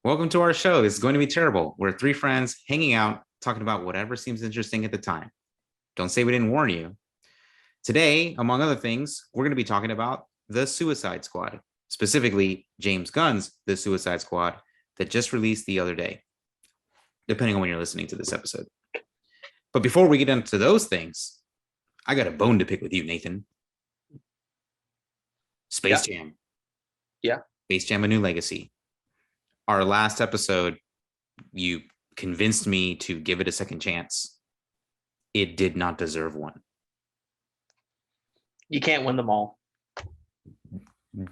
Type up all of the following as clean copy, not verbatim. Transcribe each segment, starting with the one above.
Welcome to our show. This is going to be terrible. We're three friends hanging out, talking about whatever seems interesting at the time. Don't say we didn't warn you. Today, among other things, we're going to be talking about The Suicide Squad, specifically James Gunn's The Suicide Squad that just released the other day, depending on when you're listening to this episode. But before we get into those things, I got a bone to pick with you, Nathan. Space Jam. Yeah. Space Jam: A New Legacy. Our last episode, you convinced me to give it a second chance. It did not deserve one. You can't win them all.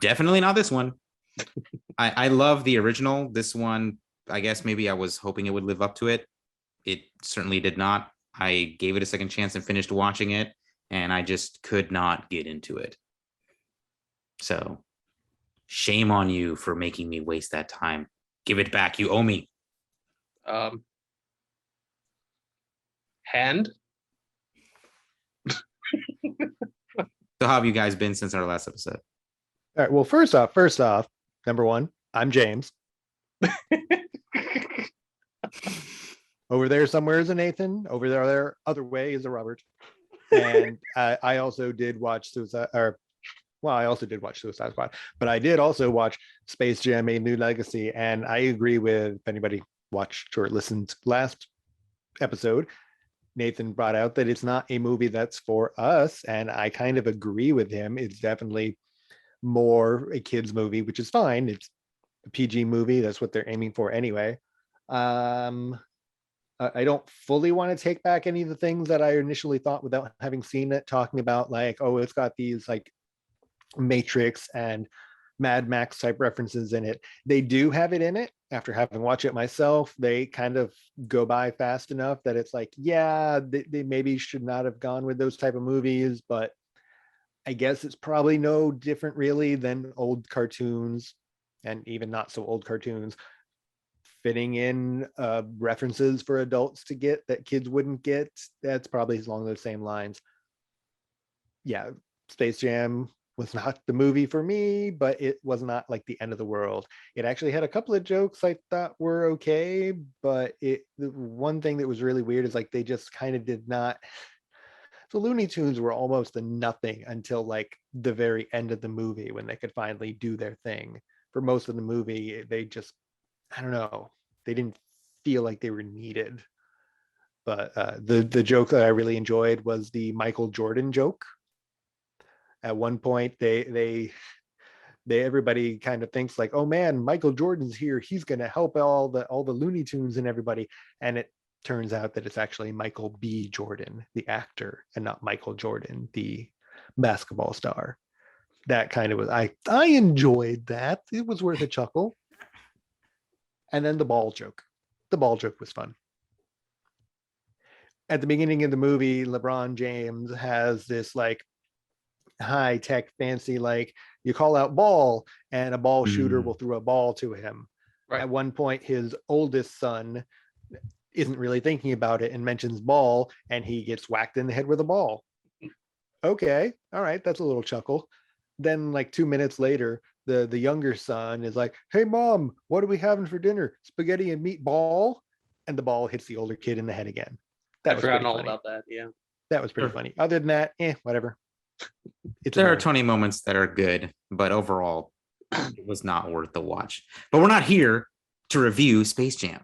Definitely not this one. I love the original. This one, I guess maybe I was hoping it would live up to it. It certainly did not. I gave it a second chance and finished watching it, and I just could not get into it. So, shame on you for making me waste that time. Give it back. You owe me. Hand. So how have you guys been since our last episode? All right. Well, first off, number one, I'm James. Over there somewhere is a Nathan. Over there, other way is a Robert. And I also did watch Suicide Squad, but I did also watch Space Jam: A New Legacy, and I agree with, if anybody watched or listened to last episode, Nathan brought out that it's not a movie that's for us, and I kind of agree with him. It's definitely more a kids movie, which is fine. It's a PG movie. That's what they're aiming for anyway. I don't fully want to take back any of the things that I initially thought without having seen it, talking about like, oh, it's got these like Matrix and Mad Max type references in it. They do have it in it. After having watched it myself, they kind of go by fast enough that it's like, yeah, they maybe should not have gone with those type of movies, but I guess it's probably no different really than old cartoons, and even not so old cartoons, fitting in references for adults to get that kids wouldn't get. That's probably along those same lines. Yeah, Space Jam was not the movie for me, but it was not like the end of the world. It actually had a couple of jokes I thought were okay, but the one thing that was really weird is like they just kind of did not. The Looney Tunes were almost a nothing until like the very end of the movie when they could finally do their thing. For most of the movie, they just, I don't know, they didn't feel like they were needed. But the joke that I really enjoyed was the Michael Jordan joke. At one point, they everybody kind of thinks like, oh man, Michael Jordan's here. He's going to help all the Looney Tunes and everybody. And it turns out that it's actually Michael B. Jordan, the actor, and not Michael Jordan, the basketball star. That kind of was, I enjoyed that. It was worth a chuckle. And then the ball joke. The ball joke was fun. At the beginning of the movie, LeBron James has this like high tech fancy, like you call out ball and a ball shooter will throw a ball to him. Right. At one point, his oldest son isn't really thinking about it and mentions ball, and he gets whacked in the head with a ball. Okay, all right, that's a little chuckle. Then like 2 minutes later, the younger son is like, hey mom, what are we having for dinner? Spaghetti and meatball. And the ball hits the older kid in the head again. I forgot all about that. Yeah, that was pretty funny. Other than that, whatever. There are 20 moments that are good, but overall, it was not worth the watch. But we're not here to review Space Jam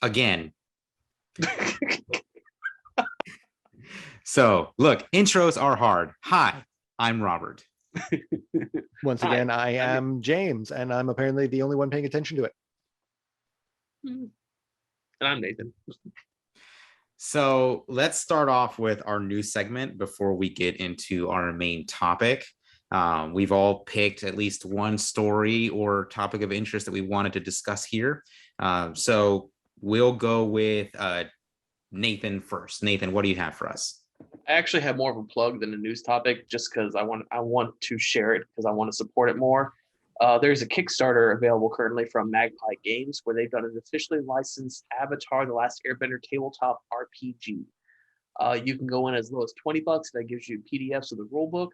again. So, look, intros are hard. Hi, I'm Robert. Once again, I am James, and I'm apparently the only one paying attention to it. And I'm Nathan. So let's start off with our new segment before we get into our main topic. We've all picked at least one story or topic of interest that we wanted to discuss here. So we'll go with Nathan first. Nathan, what do you have for us? I actually have more of a plug than a news topic, just because I want to share it because I want to support it more. There's a Kickstarter available currently from Magpie Games where they've done an officially licensed Avatar: The Last Airbender tabletop RPG. You can go in as low as $20. That gives you PDFs of the rulebook,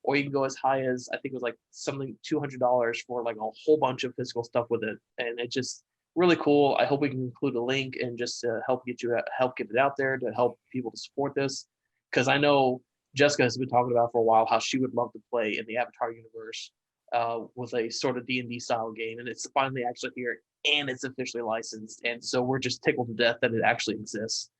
or you can go as high as, I think it was like something $200 for like a whole bunch of physical stuff with it. And it just really cool. I hope we can include a link and just help get it out there to help people to support this. Because I know Jessica has been talking about for a while how she would love to play in the Avatar universe with a sort of D&D style game, and it's finally actually here and it's officially licensed. And so we're just tickled to death that it actually exists.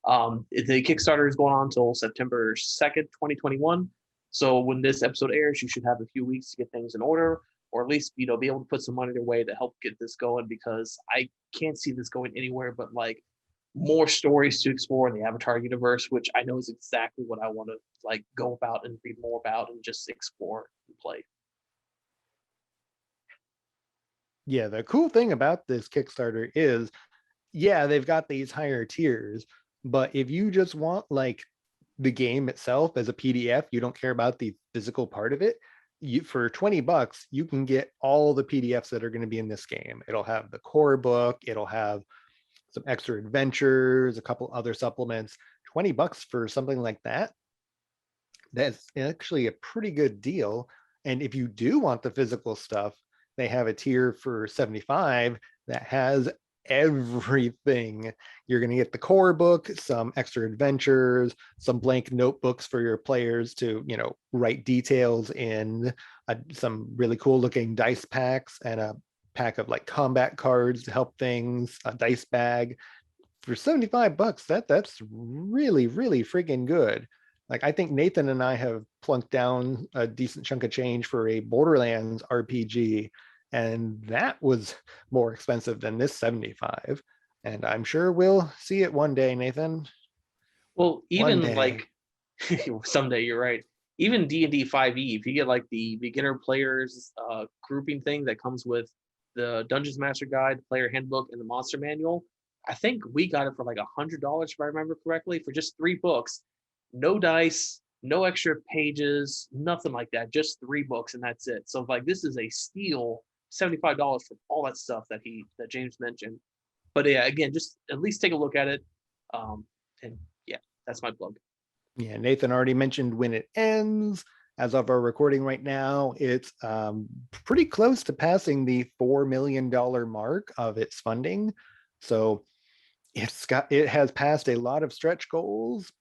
The Kickstarter is going on until September 2nd, 2021. So when this episode airs, you should have a few weeks to get things in order, or at least, be able to put some money their way to help get this going, because I can't see this going anywhere but like more stories to explore in the Avatar universe, which I know is exactly what I want to like go about and read more about and just explore and play. Yeah, the cool thing about this Kickstarter is, yeah, they've got these higher tiers, but if you just want like the game itself as a PDF, you don't care about the physical part of it, for $20, you can get all the PDFs that are going to be in this game. It'll have the core book, it'll have some extra adventures, a couple other supplements. $20 for something like that, that's actually a pretty good deal. And if you do want the physical stuff, they have a tier for $75 that has everything. You're going to get the core book, some extra adventures, some blank notebooks for your players to, write details in, some really cool looking dice packs, and a pack of like combat cards to help things, a dice bag. For $75, that's really, really freaking good. Like, I think Nathan and I have plunked down a decent chunk of change for a Borderlands RPG, and that was more expensive than this 75. And I'm sure we'll see it one day, Nathan. Well, even like someday, you're right. Even D&D 5e, if you get like the beginner players grouping thing that comes with the Dungeons Master Guide, the Player Handbook, and the Monster Manual, I think we got it for like $100, if I remember correctly, for just 3 books. No dice, no extra pages, nothing like that. Just 3 books, and that's it. So like, this is a steal, $75 for all that stuff that James mentioned. But yeah, again, just at least take a look at it. And yeah, that's my plug. Yeah, Nathan already mentioned when it ends. As of our recording right now, it's pretty close to passing the $4 million mark of its funding. So it has passed a lot of stretch goals.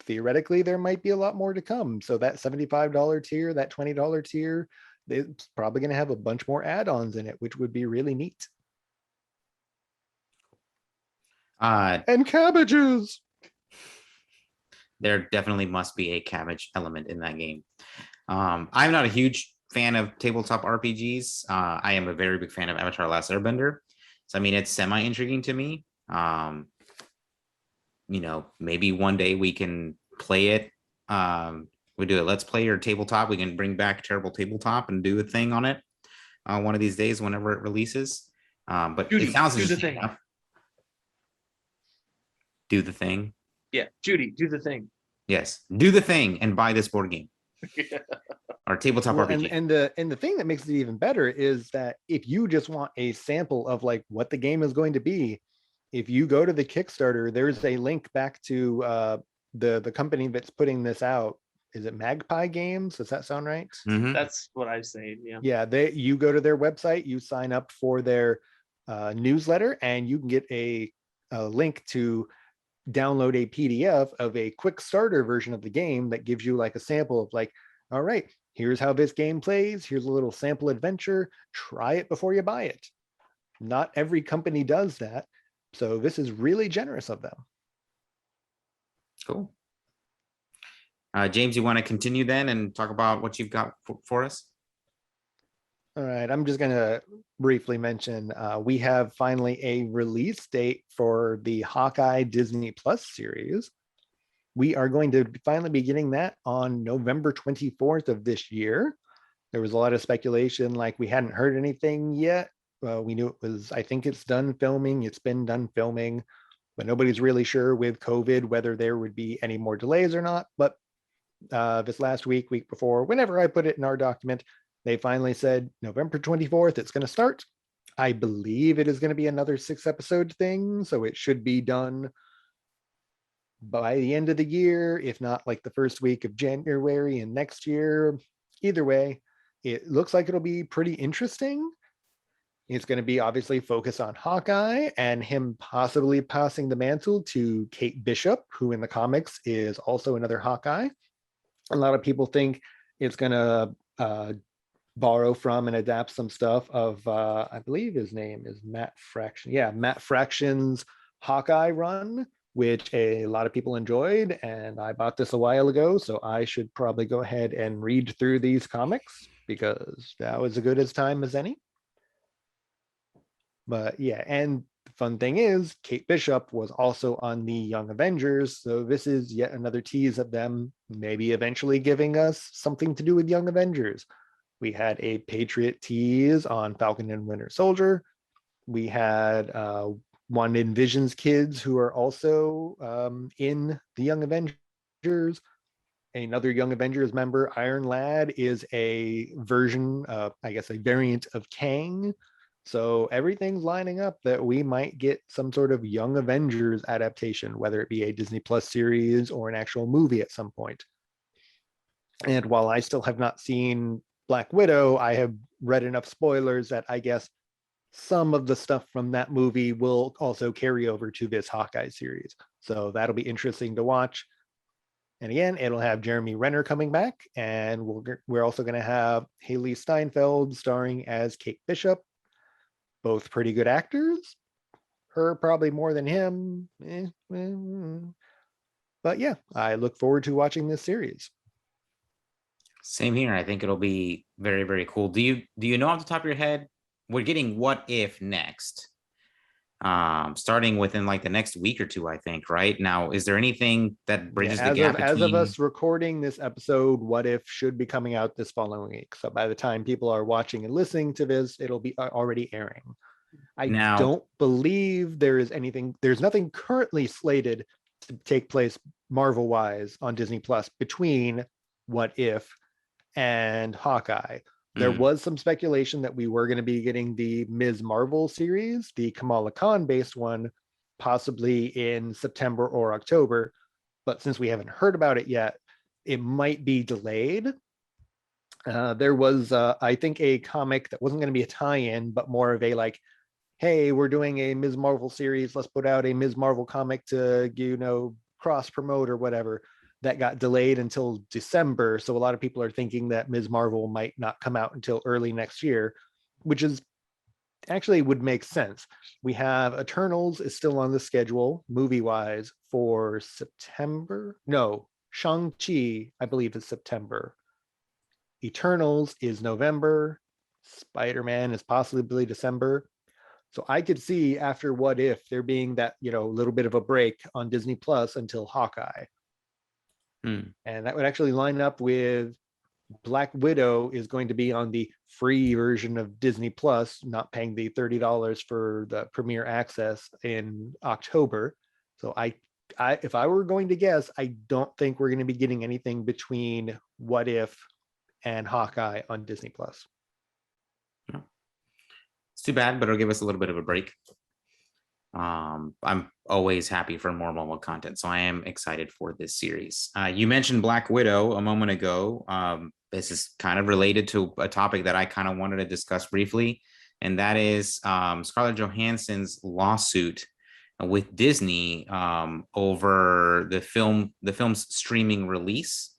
Theoretically, there might be a lot more to come. So that $75 tier, that $20 tier, it's probably going to have a bunch more add-ons in it, which would be really neat. And cabbages. There definitely must be a cabbage element in that game. I'm not a huge fan of tabletop RPGs. I am a very big fan of Avatar: Last Airbender. So I mean, it's semi-intriguing to me. Maybe one day we can play it. We do a let's play or tabletop. We can bring back Terrible Tabletop and do a thing on it one of these days whenever it releases. But Judy, it sounds do the interesting thing. enough. Do the thing. Yeah, Judy, do the thing. Yes, do the thing and buy this board game. Or tabletop RPG. And the thing that makes it even better is that if you just want a sample of like what the game is going to be, if you go to the Kickstarter, there's a link back to the company that's putting this out. Is it Magpie Games? Does that sound right? Mm-hmm. That's what I say. Yeah. Yeah. You go to their website, you sign up for their newsletter, and you can get a link to download a PDF of a quick starter version of the game that gives you like a sample of like, all right, here's how this game plays. Here's a little sample adventure. Try it before you buy it. Not every company does that. So this is really generous of them. Cool. James, you want to continue then and talk about what you've got for us? All right, I'm just going to briefly mention we have finally a release date for the Hawkeye Disney Plus series. We are going to finally be getting that on November 24th of this year. There was a lot of speculation, like we hadn't heard anything yet. We knew it was, I think it's done filming. It's been done filming, but nobody's really sure with COVID whether there would be any more delays or not. But this last week before, whenever I put it in our document, they finally said November 24th, it's going to start. I believe it is going to be another 6-episode thing, so it should be done by the end of the year, if not like the first week of January and next year. either way, it looks like it'll be pretty interesting. It's going to be obviously focused on Hawkeye and him possibly passing the mantle to Kate Bishop, who in the comics is also another Hawkeye. A lot of people think it's going to borrow from and adapt some stuff of, I believe his name is Matt Fraction. Yeah, Matt Fraction's Hawkeye run, which a lot of people enjoyed. And I bought this a while ago, so I should probably go ahead and read through these comics because that was as good as time as any. But yeah, and the fun thing is Kate Bishop was also on the Young Avengers. So this is yet another tease of them maybe eventually giving us something to do with Young Avengers. We had a Patriot tease on Falcon and Winter Soldier. We had one Envision's kids who are also in the Young Avengers. Another Young Avengers member, Iron Lad, is a version, I guess, a variant of Kang. So everything's lining up that we might get some sort of Young Avengers adaptation, whether it be a Disney Plus series or an actual movie at some point. And while I still have not seen Black Widow, I have read enough spoilers that I guess some of the stuff from that movie will also carry over to this Hawkeye series. So that'll be interesting to watch. And again, it'll have Jeremy Renner coming back, and we're also going to have Haley Steinfeld starring as Kate Bishop. Both pretty good actors. Her probably more than him. But yeah, I look forward to watching this series. Same here. I think it'll be very, very cool. Do you know off the top of your head? We're getting What If next, starting within like the next week or two, I think. Right now, is there anything that bridges the gap between? As of us recording this episode, What If should be coming out this following week. So by the time people are watching and listening to this, it'll be already airing. I don't believe there's nothing currently slated to take place Marvel-wise on Disney Plus between What If and Hawkeye. There was some speculation that we were going to be getting the Ms. Marvel series, the Kamala Khan based one, possibly in September or October. But since we haven't heard about it yet, it might be delayed. There was, I think, a comic that wasn't going to be a tie-in, but more of a like, hey, we're doing a Ms. Marvel series. Let's put out a Ms. Marvel comic to, cross promote or whatever. That got delayed until December. So a lot of people are thinking that Ms. Marvel might not come out until early next year, which is actually would make sense. We have Eternals is still on the schedule movie-wise for September. No, Shang-Chi, I believe, is September. Eternals is November. Spider-Man is possibly December. So I could see after What If there being that, little bit of a break on Disney Plus until Hawkeye. And that would actually line up with Black Widow is going to be on the free version of Disney Plus, not paying the $30 for the premiere access in October. So I if I were going to guess, I don't think we're going to be getting anything between What If and Hawkeye on Disney Plus. It's too bad, but it'll give us a little bit of a break. I'm always happy for more Marvel content, so I am excited for this series. You mentioned Black Widow a moment ago. This is kind of related to a topic that I kind of wanted to discuss briefly, and that is Scarlett Johansson's lawsuit with Disney over the film's streaming release.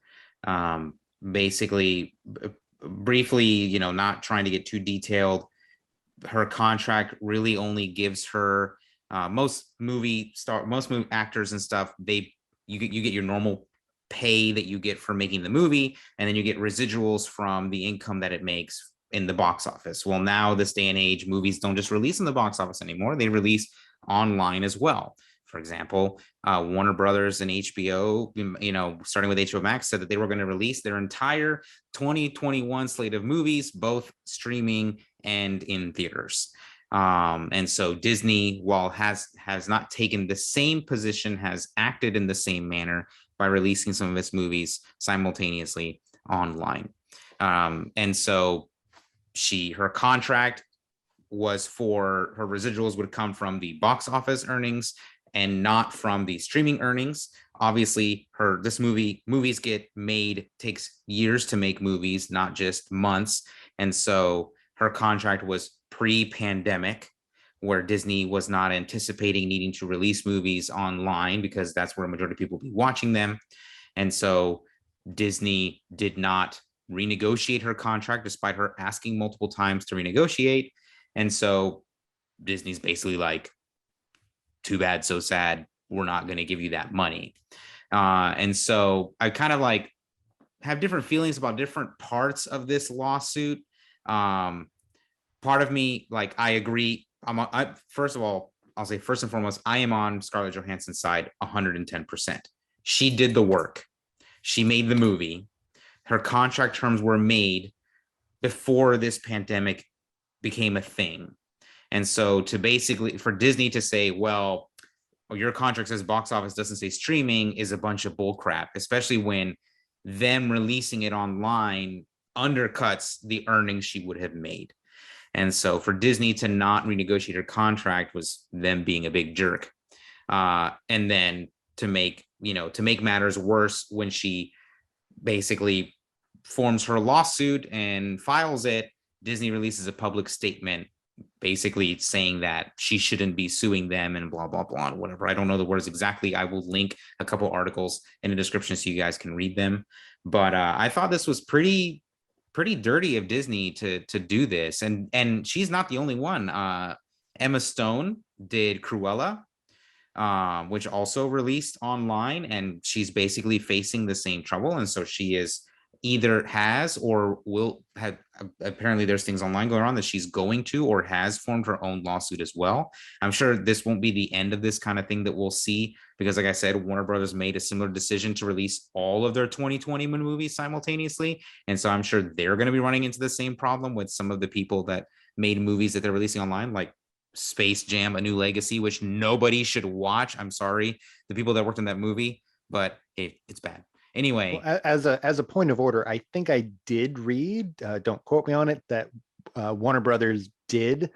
Basically, briefly, not trying to get too detailed, her contract really only gives her most movie actors and stuff, you get your normal pay that you get for making the movie, and then you get residuals from the income that it makes in the box office. Well, now this day and age, movies don't just release in the box office anymore, they release online as well. For example, Warner Brothers and HBO, starting with HBO Max, said that they were going to release their entire 2021 slate of movies, both streaming and in theaters. And so Disney, while has not taken the same position, has acted in the same manner by releasing some of its movies simultaneously online. And so her contract was for her residuals would come from the box office earnings and not from the streaming earnings. Obviously, movies get made, takes years to make movies, not just months. And so her contract was pre-pandemic, where Disney was not anticipating needing to release movies online because that's where a majority of people will be watching them. And so Disney did not renegotiate her contract despite her asking multiple times to renegotiate. And so Disney's basically like, too bad, so sad. We're not going to give you that money. And so I kind of like have different feelings about different parts of this lawsuit. Part of me, like, I agree. First of all, I'll say first and foremost, I am on Scarlett Johansson's side 110%. She did the work. She made the movie. Her contract terms were made before this pandemic became a thing. And so to basically, for Disney to say, well, your contract says box office, doesn't say streaming, is a bunch of bull crap, especially when them releasing it online undercuts the earnings she would have made. And so for Disney to not renegotiate her contract was them being a big jerk. And then to make matters worse, when she basically forms her lawsuit and files it, Disney releases a public statement basically saying that she shouldn't be suing them and blah, blah, blah, whatever. I don't know the words exactly. I will link a couple articles in the description so you guys can read them. But I thought this was pretty dirty of Disney to do this. And she's not the only one. Emma Stone did Cruella, which also released online, and she's basically facing the same trouble. And so she is either has or will have, apparently there's things online going on that she's going to or has formed her own lawsuit as well. I'm sure this won't be the end of this kind of thing that we'll see, because like I said, Warner Brothers made a similar decision to release all of their 2020 movies simultaneously. And so I'm sure they're going to be running into the same problem with some of the people that made movies that they're releasing online, like Space Jam: A New Legacy, which nobody should watch. I'm sorry, the people that worked on that movie, but hey, it's bad. Anyway, well, as a point of order, I think I did read, don't quote me on it, that Warner Brothers did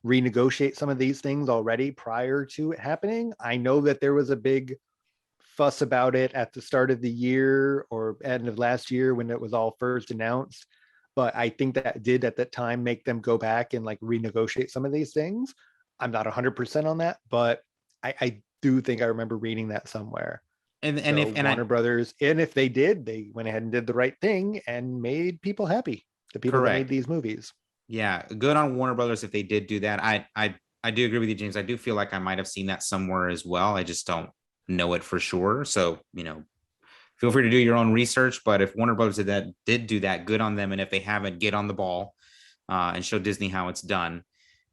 renegotiate some of these things already prior to it happening. I know that there was a big fuss about it at the start of the year or end of last year when it was all first announced. But I think that did at that time make them go back and like renegotiate some of these things. I'm not 100% on that, but I do think I remember reading that somewhere. And So if Warner Brothers, and if they did, they went ahead and did the right thing and made people happy. The people that made these movies. Yeah, good on Warner Brothers if they did do that. I do agree with you, James. I do feel like I might have seen that somewhere as well. I just don't know it for sure. So, feel free to do your own research. But if Warner Brothers did do that, good on them. And if they haven't, get on the ball and show Disney how it's done.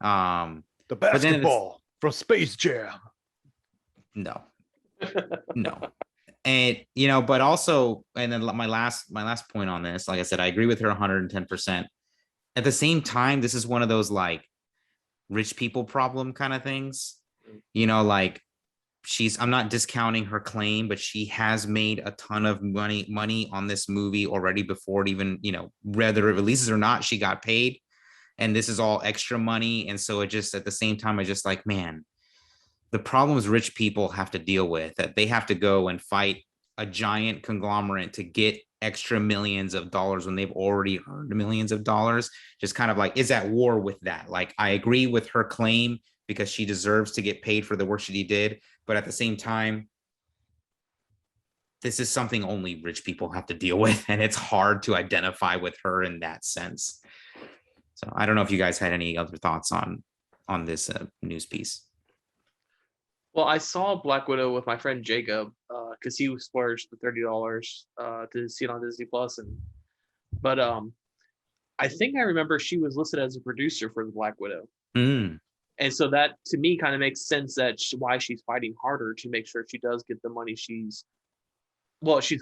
The basketball from Space Jam. No. And but also, and then my last point on this, like I said, I agree with her 110%. At the same time, this is one of those like rich people problem kind of things. Like I'm not discounting her claim, but she has made a ton of money on this movie already before it even, whether it releases or not, she got paid. And this is all extra money. And so it just, at the same time, I just like, man, the problems rich people have to deal with, that they have to go and fight a giant conglomerate to get extra millions of dollars when they've already earned millions of dollars, just kind of like is at war with that. Like, I agree with her claim because she deserves to get paid for the work she did. But at the same time, this is something only rich people have to deal with. And it's hard to identify with her in that sense. So I don't know if you guys had any other thoughts on this news piece. Well, I saw Black Widow with my friend Jacob because he splurged the $30 to see it on Disney Plus, but I think I remember she was listed as a producer for the Black Widow, and so that to me kind of makes sense that why she's fighting harder to make sure she does get the money she's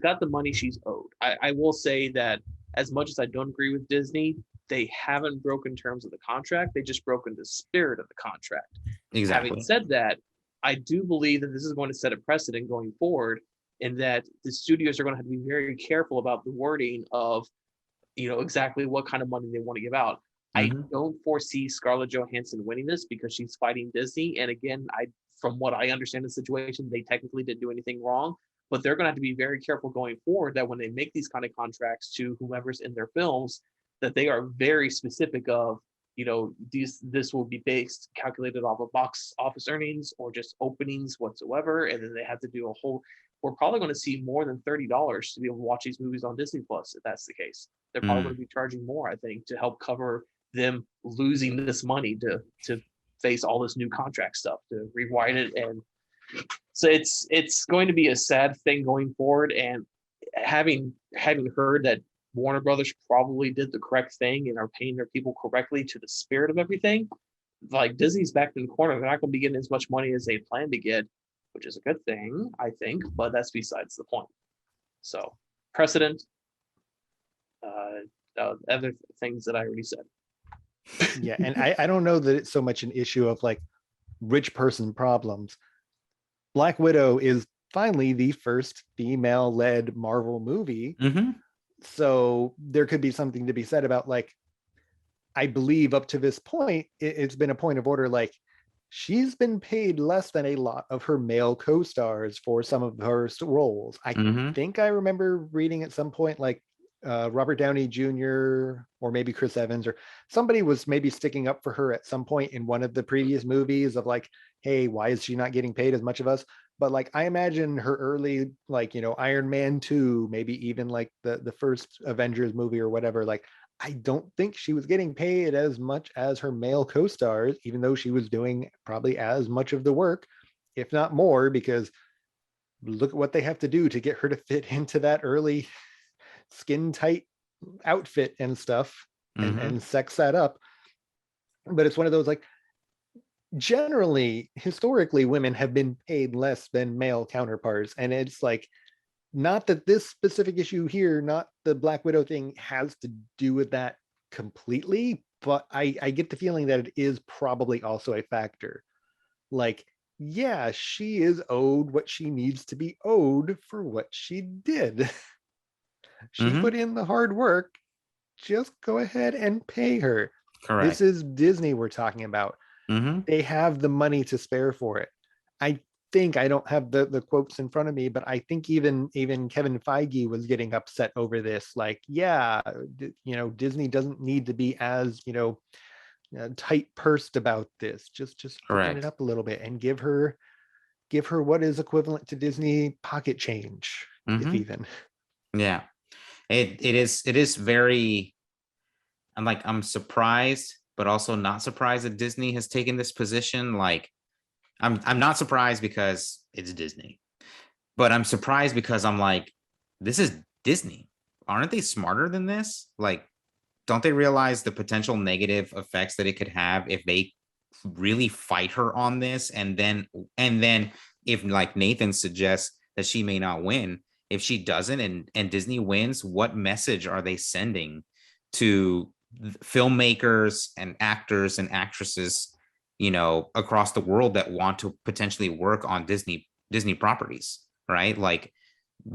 got the money she's owed. I will say that as much as I don't agree with Disney, they haven't broken terms of the contract; they just broken the spirit of the contract. Exactly. Having said that, I do believe that this is going to set a precedent going forward, and that the studios are going to have to be very careful about the wording of, exactly what kind of money they want to give out. I don't foresee Scarlett Johansson winning this because she's fighting Disney. And again, I from what I understand the situation, they technically didn't do anything wrong, but they're going to have to be very careful going forward that when they make these kind of contracts to whomever's in their films, that they are very specific of, this will be calculated off of box office earnings or just openings whatsoever. And then they have to do a whole, we're probably going to see more than $30 to be able to watch these movies on Disney Plus, if that's the case. They're probably going to be charging more, I think, to help cover them losing this money to face all this new contract stuff, to rewrite it. And so it's going to be a sad thing going forward. And having heard that Warner Brothers probably did the correct thing and are paying their people correctly to the spirit of everything, like Disney's back in the corner. They're not going to be getting as much money as they plan to get, which is a good thing, I think, but that's besides the point. So precedent, other things that I already said. Yeah, and I don't know that it's so much an issue of like rich person problems. Black Widow is finally the first female-led Marvel movie. Mm-hmm. So there could be something to be said about, like, I believe up to this point, it's been a point of order, like, she's been paid less than a lot of her male co-stars for some of her roles. I think I remember reading at some point, like, Robert Downey Jr. or maybe Chris Evans or somebody was maybe sticking up for her at some point in one of the previous movies of like, hey, why is she not getting paid as much of us? But like, I imagine her early, like, Iron Man 2, maybe even like the first Avengers movie or whatever, like, I don't think she was getting paid as much as her male co-stars, even though she was doing probably as much of the work, if not more, because look at what they have to do to get her to fit into that early skin tight outfit and stuff and sex that up. But it's one of those, like, generally, historically, women have been paid less than male counterparts. And it's like, not that this specific issue here, not the Black Widow thing, has to do with that completely, but I get the feeling that it is probably also a factor. Like, yeah, she is owed what she needs to be owed for what she did. She put in the hard work. Just go ahead and pay her. Correct. This is Disney we're talking about. They have the money to spare for it. I think, I don't have the quotes in front of me, but I think even Kevin Feige was getting upset over this. Like, yeah, Disney doesn't need to be as, tight pursed about this. Just open it up a little bit and give her what is equivalent to Disney pocket change, if even. Yeah. It is very, I'm surprised, but also not surprised that Disney has taken this position. Like, I'm not surprised because it's Disney, but I'm surprised because I'm like, this is Disney. Aren't they smarter than this? Like, don't they realize the potential negative effects that it could have if they really fight her on this? And then if, like Nathan suggests, that she may not win, if she doesn't and Disney wins, what message are they sending to filmmakers and actors and actresses, across the world that want to potentially work on Disney properties, right? Like,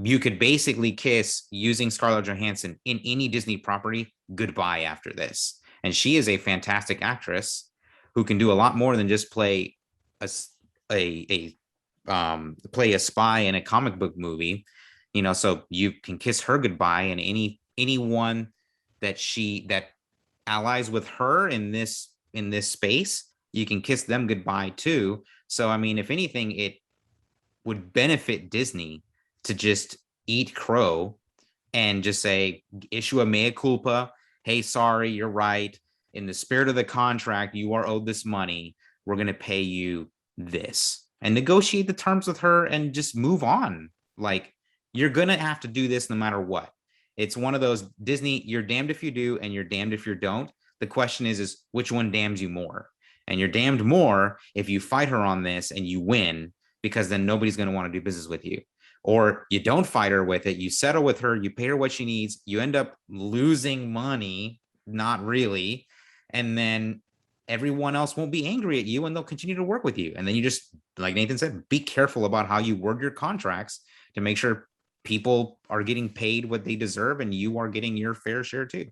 you could basically kiss, using Scarlett Johansson in any Disney property, goodbye after this. And she is a fantastic actress who can do a lot more than just play a spy in a comic book movie. So you can kiss her goodbye, and anyone that allies with her in this space, you can kiss them goodbye too. So, I mean, if anything, it would benefit Disney to just eat crow and just say, issue a mea culpa. Hey, sorry, you're right. In the spirit of the contract, you are owed this money. We're going to pay you this, and negotiate the terms with her and just move on. Like, you're going to have to do this no matter what. It's one of those, Disney, you're damned if you do and you're damned if you don't. The question is which one damns you more? And you're damned more if you fight her on this and you win, because then nobody's going to want to do business with you. Or you don't fight her with it, you settle with her, you pay her what she needs, you end up losing money, not really, and then everyone else won't be angry at you and they'll continue to work with you. And then you just, like Nathan said, be careful about how you word your contracts to make sure people are getting paid what they deserve and you are getting your fair share too.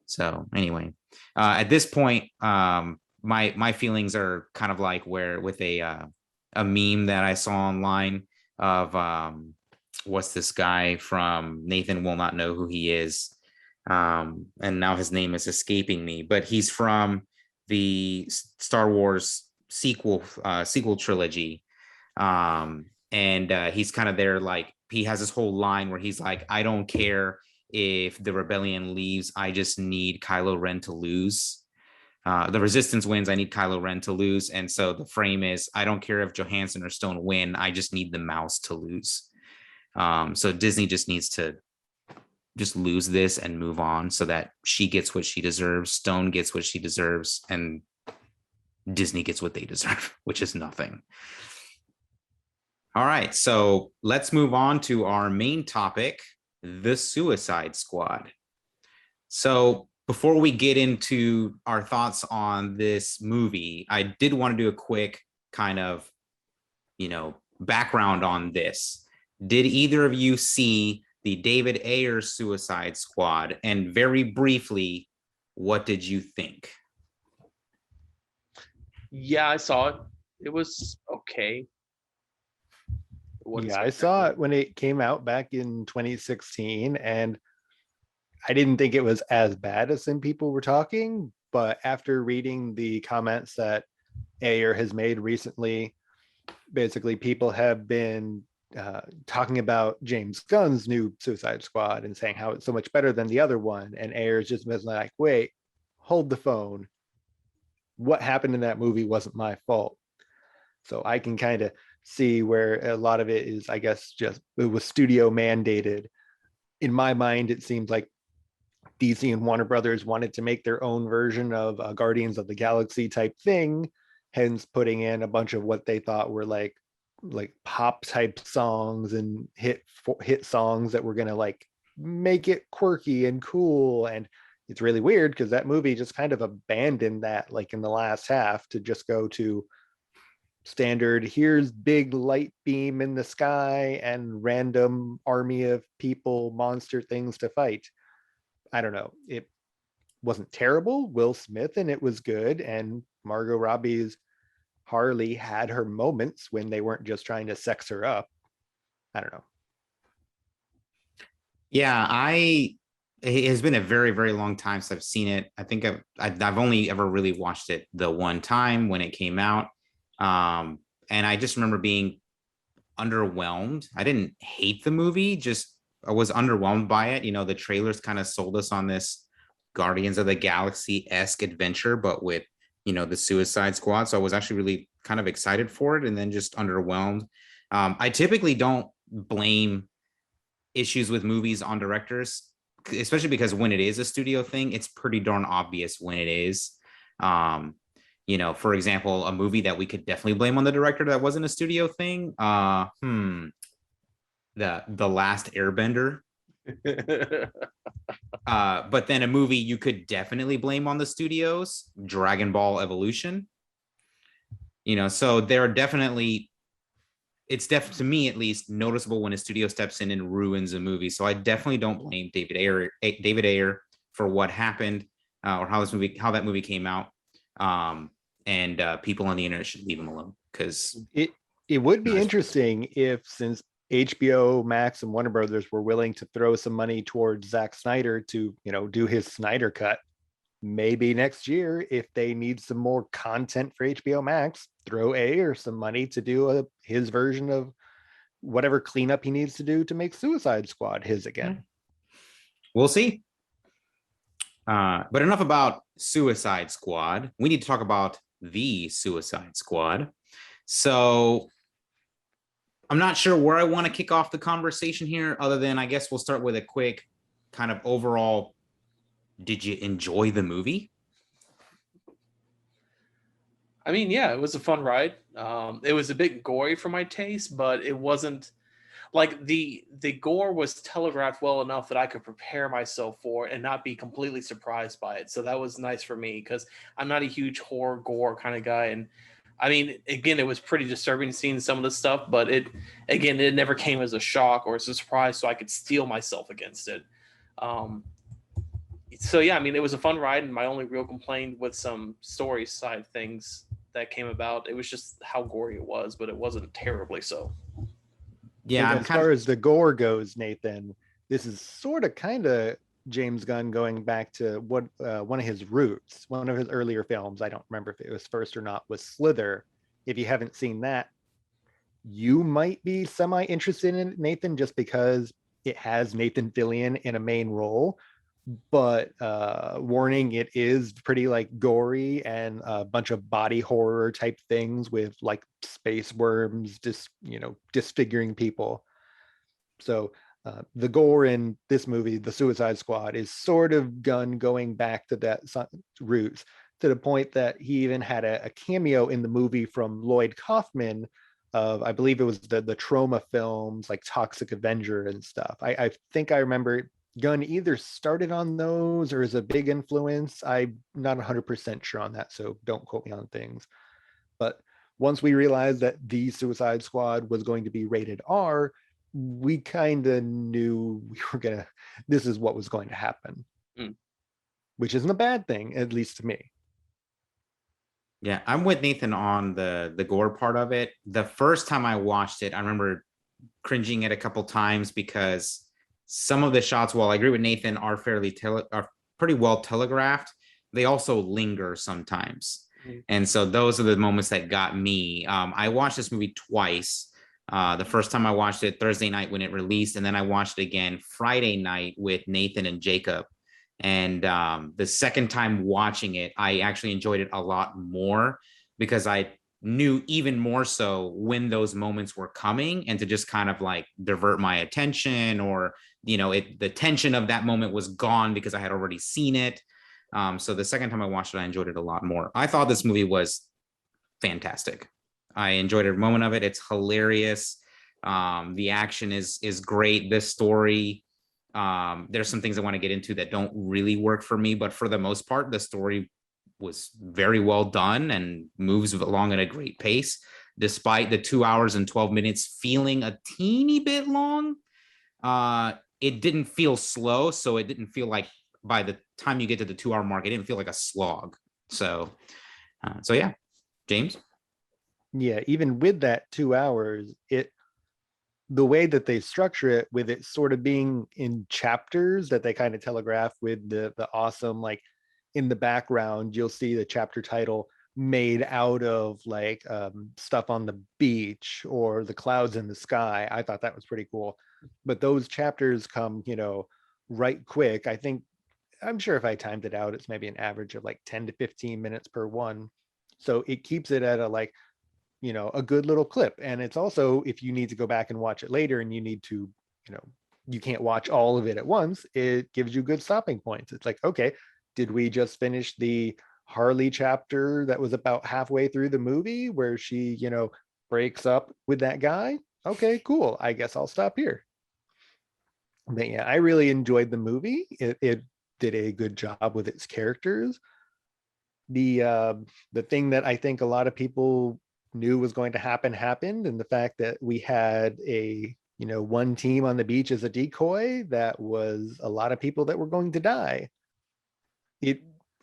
So anyway, at this point, my feelings are kind of like where with a meme that I saw online of what's this guy from Nathan will not know who he is. And now his name is escaping me, but he's from the Star Wars sequel trilogy. And he's kind of there, like he has this whole line where he's like, I don't care if the rebellion leaves, I just need Kylo Ren to lose. The resistance wins, I need Kylo Ren to lose. And so the frame is, I don't care if Johansson or Stone win, I just need the mouse to lose. So Disney just needs to just lose this and move on so that she gets what she deserves, Stone gets what she deserves, and Disney gets what they deserve, which is nothing. All right, so let's move on to our main topic, the Suicide Squad. So before we get into our thoughts on this movie, I did want to do a quick kind of, background on this. Did either of you see the David Ayer Suicide Squad? And very briefly, what did you think? Yeah, I saw it. It was okay. I saw it when it came out back in 2016, and I didn't think it was as bad as some people were talking. But after reading the comments that Ayer has made recently, basically people have been talking about James Gunn's new Suicide Squad and saying how it's so much better than the other one. And Ayer's just been like, wait, hold the phone. What happened in that movie wasn't my fault. So I can kind of see where a lot of it is, I guess, just it was studio mandated. In my mind, it seems like DC and Warner Brothers wanted to make their own version of a Guardians of the Galaxy type thing, hence putting in a bunch of what they thought were like pop type songs and hit songs that were going to like make it quirky and cool. And it's really weird because that movie just kind of abandoned that like in the last half to just go to standard, here's big light beam in the sky and random army of people, monster things to fight. I don't know. It wasn't terrible. Will Smith and it was good. And Margot Robbie's Harley had her moments when they weren't just trying to sex her up. I don't know. Yeah, it has been a very, very long time since I've seen it. I think I've only ever really watched it the one time when it came out. And I just remember being underwhelmed. I didn't hate the movie, just I was underwhelmed by it. The trailers kind of sold us on this Guardians of the Galaxy-esque adventure, but with, the Suicide Squad. So I was actually really kind of excited for it and then just underwhelmed. I typically don't blame issues with movies on directors, especially because when it is a studio thing, it's pretty darn obvious when it is. For example, a movie that we could definitely blame on the director that wasn't a studio thing. The Last Airbender. But then a movie you could definitely blame on the studios, Dragon Ball Evolution. So there are definitely, it's definitely, to me at least, noticeable when a studio steps in and ruins a movie. So I definitely don't blame David Ayer for what happened or how that movie came out. And people on the internet should leave him alone because it would be interesting if, since HBO Max and Warner Brothers were willing to throw some money towards Zack Snyder to, do his Snyder cut, maybe next year, if they need some more content for HBO Max, throw Ayer some money to do his version of whatever cleanup he needs to do to make Suicide Squad his again. We'll see. But enough about Suicide Squad. We need to talk about the Suicide Squad. So I'm not sure where I want to kick off the conversation here, other than I guess we'll start with a quick kind of overall, did you enjoy the movie? I mean, yeah, it was a fun ride. It was a bit gory for my taste, but it wasn't like the gore was telegraphed well enough that I could prepare myself for it and not be completely surprised by it. So that was nice for me because I'm not a huge horror gore kind of guy. And I mean, again, it was pretty disturbing seeing some of the stuff, but it never came as a shock or as a surprise, so I could steel myself against it. So yeah, I mean, it was a fun ride, and my only real complaint with some story side things that came about, it was just how gory it was, but it wasn't terribly so. Yeah, I'm As kind far of as the gore goes, Nathan, this is sort of kind of James Gunn going back to what one of his roots, one of his earlier films. I don't remember if it was first or not, was Slither. If you haven't seen that, you might be semi interested in it, Nathan, just because it has Nathan Fillion in a main role. But warning, it is pretty like gory and a bunch of body horror type things with like space worms just disfiguring people. So the gore in this movie, The Suicide Squad, is sort of Gunn going back to that roots, to the point that he even had a cameo in the movie from Lloyd Kaufman of, I believe it was the Trauma films like Toxic Avenger and stuff. I think I remember Gunn either started on those or is a big influence. I'm not 100% sure on that, so don't quote me on things. But once we realized that the Suicide Squad was going to be rated R, we kind of knew this is what was going to happen, which isn't a bad thing, at least to me. Yeah, I'm with Nathan on the gore part of it. The first time I watched it, I remember cringing it a couple times because some of the shots, while I agree with Nathan, are are pretty well telegraphed, they also linger sometimes. And so those are the moments that got me. I watched this movie twice. The first time I watched it Thursday night when it released, and then I watched it again Friday night with Nathan and Jacob. And the second time watching it, I actually enjoyed it a lot more because I knew even more so when those moments were coming, and to just kind of like divert my attention, or the tension of that moment was gone because I had already seen it. So the second time I watched it, I enjoyed it a lot more. I thought this movie was fantastic. I enjoyed every moment of it. It's hilarious. The action is great. This story, there's some things I want to get into that don't really work for me, but for the most part, the story was very well done and moves along at a great pace, despite the 2 hours and 12 minutes feeling a teeny bit long. It didn't feel slow, so it didn't feel like by the time you get to the 2 hour mark, it didn't feel like a slog. So yeah, James. Yeah, even with that 2 hours, the way that they structure it, with it sort of being in chapters that they kind of telegraph with the awesome, like in the background, you'll see the chapter title made out of like stuff on the beach or the clouds in the sky. I thought that was pretty cool. But those chapters come, right quick. I'm sure if I timed it out, it's maybe an average of like 10 to 15 minutes per one. So it keeps it at a good little clip. And it's also, if you need to go back and watch it later and you need to, you can't watch all of it at once, it gives you good stopping points. It's like, okay, did we just finish the Harley chapter that was about halfway through the movie where she, breaks up with that guy? Okay, cool. I guess I'll stop here. But yeah, I really enjoyed the movie. It did a good job with its characters. The thing that I think a lot of people knew was going to happen happened, and the fact that we had a one team on the beach as a decoy, that was a lot of people that were going to die.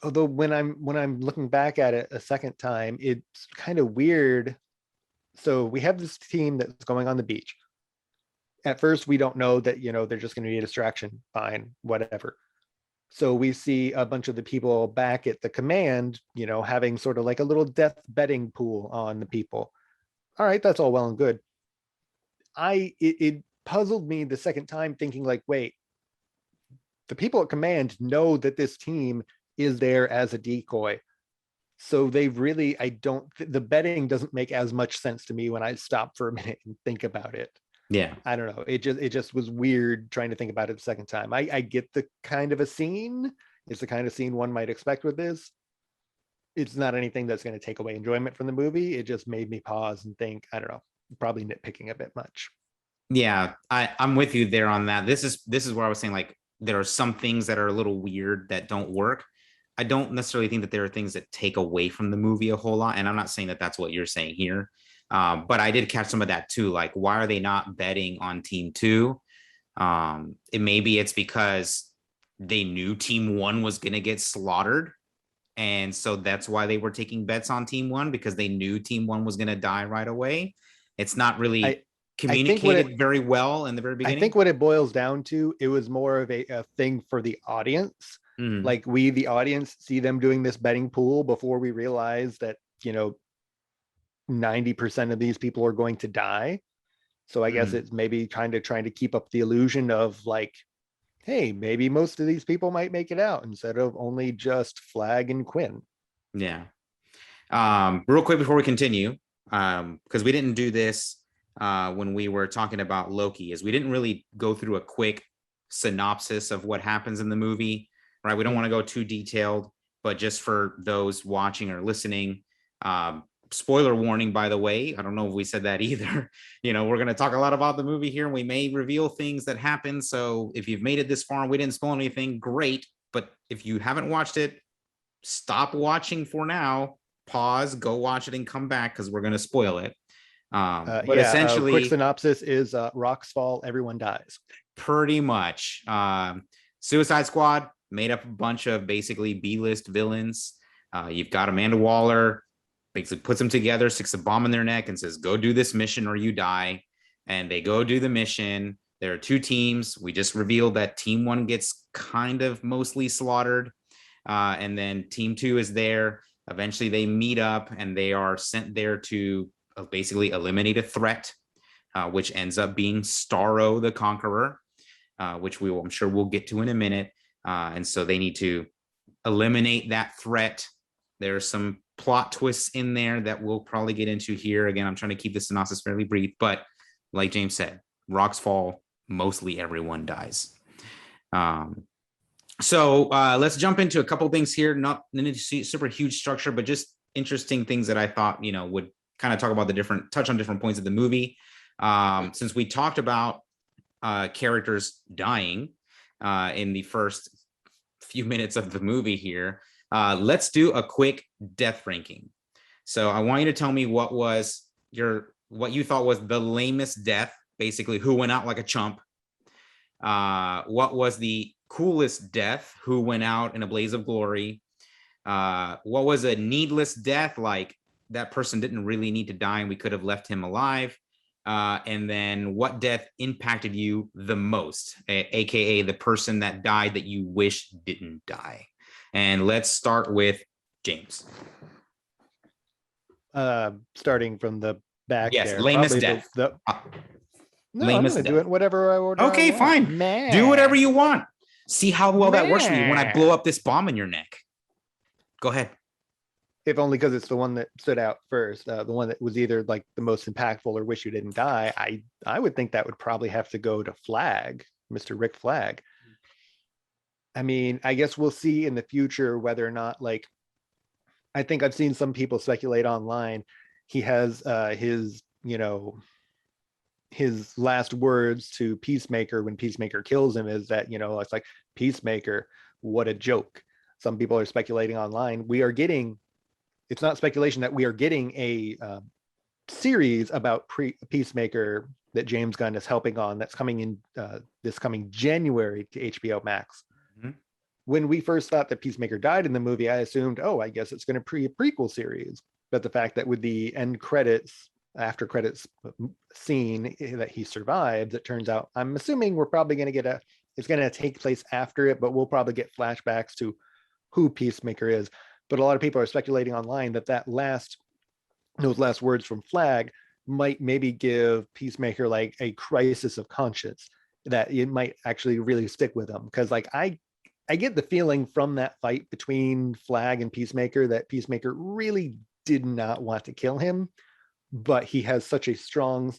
Although when I'm looking back at it a second time, it's kind of weird. So we have this team that's going on the beach. At first we don't know that they're just going to be a distraction. Fine, whatever. So we see a bunch of the people back at the command, having sort of like a little death betting pool on the people. All right, that's all well and good. It puzzled me the second time, thinking like, wait, the people at command know that this team is there as a decoy. So they've really, the betting doesn't make as much sense to me when I stop for a minute and think about it. Yeah, I don't know. It just was weird trying to think about it the second time. I get the kind of a scene. It's the kind of scene one might expect with this. It's not anything that's going to take away enjoyment from the movie. It just made me pause and think, I don't know, probably nitpicking a bit much. yeah, I'm with you there on that. This is where I was saying, like, there are some things that are a little weird that don't work. I don't necessarily think that there are things that take away from the movie a whole lot, and I'm not saying that that's what you're saying here. But I did catch some of that too. Like, why are they not betting on team two? Maybe it's because they knew Team One was going to get slaughtered. And so that's why they were taking bets on Team One, because they knew Team One was going to die right away. It's not really communicated very well in the very beginning. I think what it boils down to, it was more of a thing for the audience. Mhm. Like we, the audience, see them doing this betting pool before we realize that, 90% of these people are going to die. So I guess it's maybe trying to keep up the illusion of like, hey, maybe most of these people might make it out instead of only just Flag and Quinn. Yeah. Real quick before we continue, because we didn't do this when we were talking about Loki, is we didn't really go through a quick synopsis of what happens in the movie, right? We don't want to go too detailed, but just for those watching or listening, spoiler warning, by the way. I don't know if we said that either. We're going to talk a lot about the movie here, and we may reveal things that happen. So if you've made it this far and we didn't spoil anything, great. But if you haven't watched it, stop watching for now, pause, go watch it, and come back, because we're going to spoil it. But essentially, quick synopsis is rocks fall, everyone dies. Pretty much. Suicide Squad made up a bunch of basically B-list villains. You've got Amanda Waller, basically puts them together, sticks a bomb in their neck and says, go do this mission or you die. And they go do the mission. There are two teams. We just revealed that Team One gets kind of mostly slaughtered. And then Team Two is there. Eventually they meet up and they are sent there to basically eliminate a threat, which ends up being Starro the Conqueror, which I'm sure we'll get to in a minute. And so they need to eliminate that threat. There's some plot twists in there that we'll probably get into here. Again, I'm trying to keep the synopsis fairly brief, but like James said, rocks fall, mostly everyone dies. So let's jump into a couple things here, not in a super huge structure, but just interesting things that I thought, would kind of talk about touch on different points of the movie. Since we talked about characters dying in the first few minutes of the movie here, let's do a quick death ranking. So I want you to tell me what you thought was the lamest death, basically who went out like a chump. What was the coolest death, who went out in a blaze of glory. What was a needless death, like that person didn't really need to die and we could have left him alive. And then what death impacted you the most, aka the person that died that you wish didn't die. And let's start with James. Starting from the back. Yes, there, lamest death. No, lamest I'm death. do it whatever I order. Okay, fine. Man. Do whatever you want. See how well that works for you when I blow up this bomb in your neck. Go ahead. If only because it's the one that stood out first, the one that was either like the most impactful or wish you didn't die. I would think that would probably have to go to Flag, Mr. Rick Flag. I mean, I guess we'll see in the future whether or not, like, I think I've seen some people speculate online. He has his last words to Peacemaker when Peacemaker kills him is that, it's like, Peacemaker, what a joke. Some people are speculating online. It's not speculation that we are getting a series about Peacemaker that James Gunn is helping on, that's coming in this coming January to HBO Max. Mm-hmm. When we first thought that Peacemaker died in the movie, I assumed, I guess it's going to be a prequel series. But the fact that with the after credits scene that he survived, it turns out, I'm assuming we're probably going to it's going to take place after it, but we'll probably get flashbacks to who Peacemaker is. But a lot of people are speculating online that those last words from Flag might maybe give Peacemaker like a crisis of conscience, that it might actually really stick with him. Because like I get the feeling from that fight between Flag and Peacemaker that Peacemaker really did not want to kill him, but he has such a strong,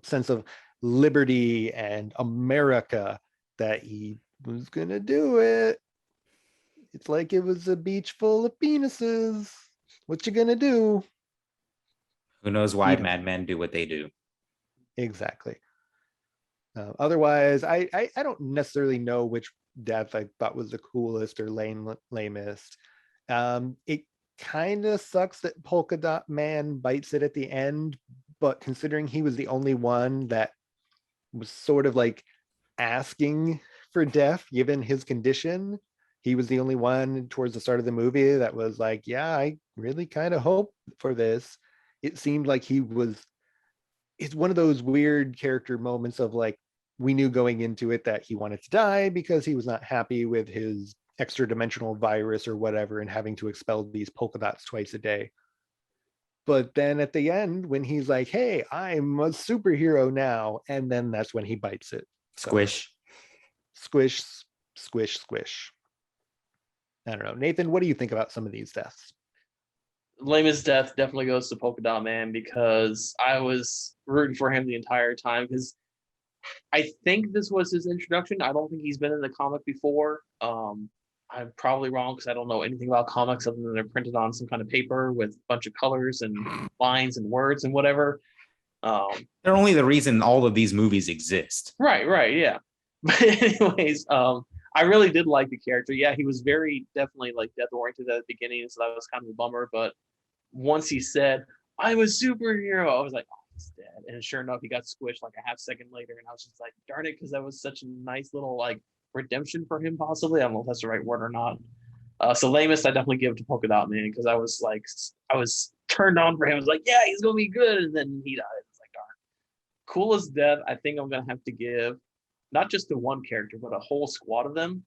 sense of liberty and America that he was gonna do it. It's like it was a beach full of penises. What you gonna do? Who knows why madmen do what they do? Exactly. Otherwise, I don't necessarily know which death I thought was the coolest or lamest. It kind of sucks that Polka-Dot Man bites it at the end, but considering he was the only one that was sort of like asking for death, given his condition. He was the only one towards the start of the movie that was like, yeah, I really kind of hope for this. It seemed like it's one of those weird character moments of like, we knew going into it that he wanted to die because he was not happy with his extra dimensional virus or whatever and having to expel these polka dots twice a day. But then at the end, when he's like, hey, I'm a superhero now, and then that's when he bites it. So, Squish. squish, squish, squish. I don't know. Nathan, what do you think about some of these deaths? Lamest death definitely goes to Polka-Dot Man because I was rooting for him the entire time because I think this was his introduction. I don't think he's been in the comic before. I'm probably wrong because I don't know anything about comics other than they're printed on some kind of paper with a bunch of colors and lines and words and whatever. They're only the reason all of these movies exist. Right, yeah. But anyways, I really did like the character. Yeah, he was very definitely like death oriented at the beginning, so that was kind of a bummer. But once he said, "I'm a superhero," I was like, "Oh, he's dead." And sure enough, he got squished like a half second later, and I was just like, "Darn it," because that was such a nice little like redemption for him, possibly. I don't know if that's the right word or not. So lamest, I definitely give to Polka-Dot Man because I was turned on for him. I was like, "Yeah, he's gonna be good," and then he died. It's like, darn. Coolest death, I think I'm gonna have to give not just to one character, but a whole squad of them.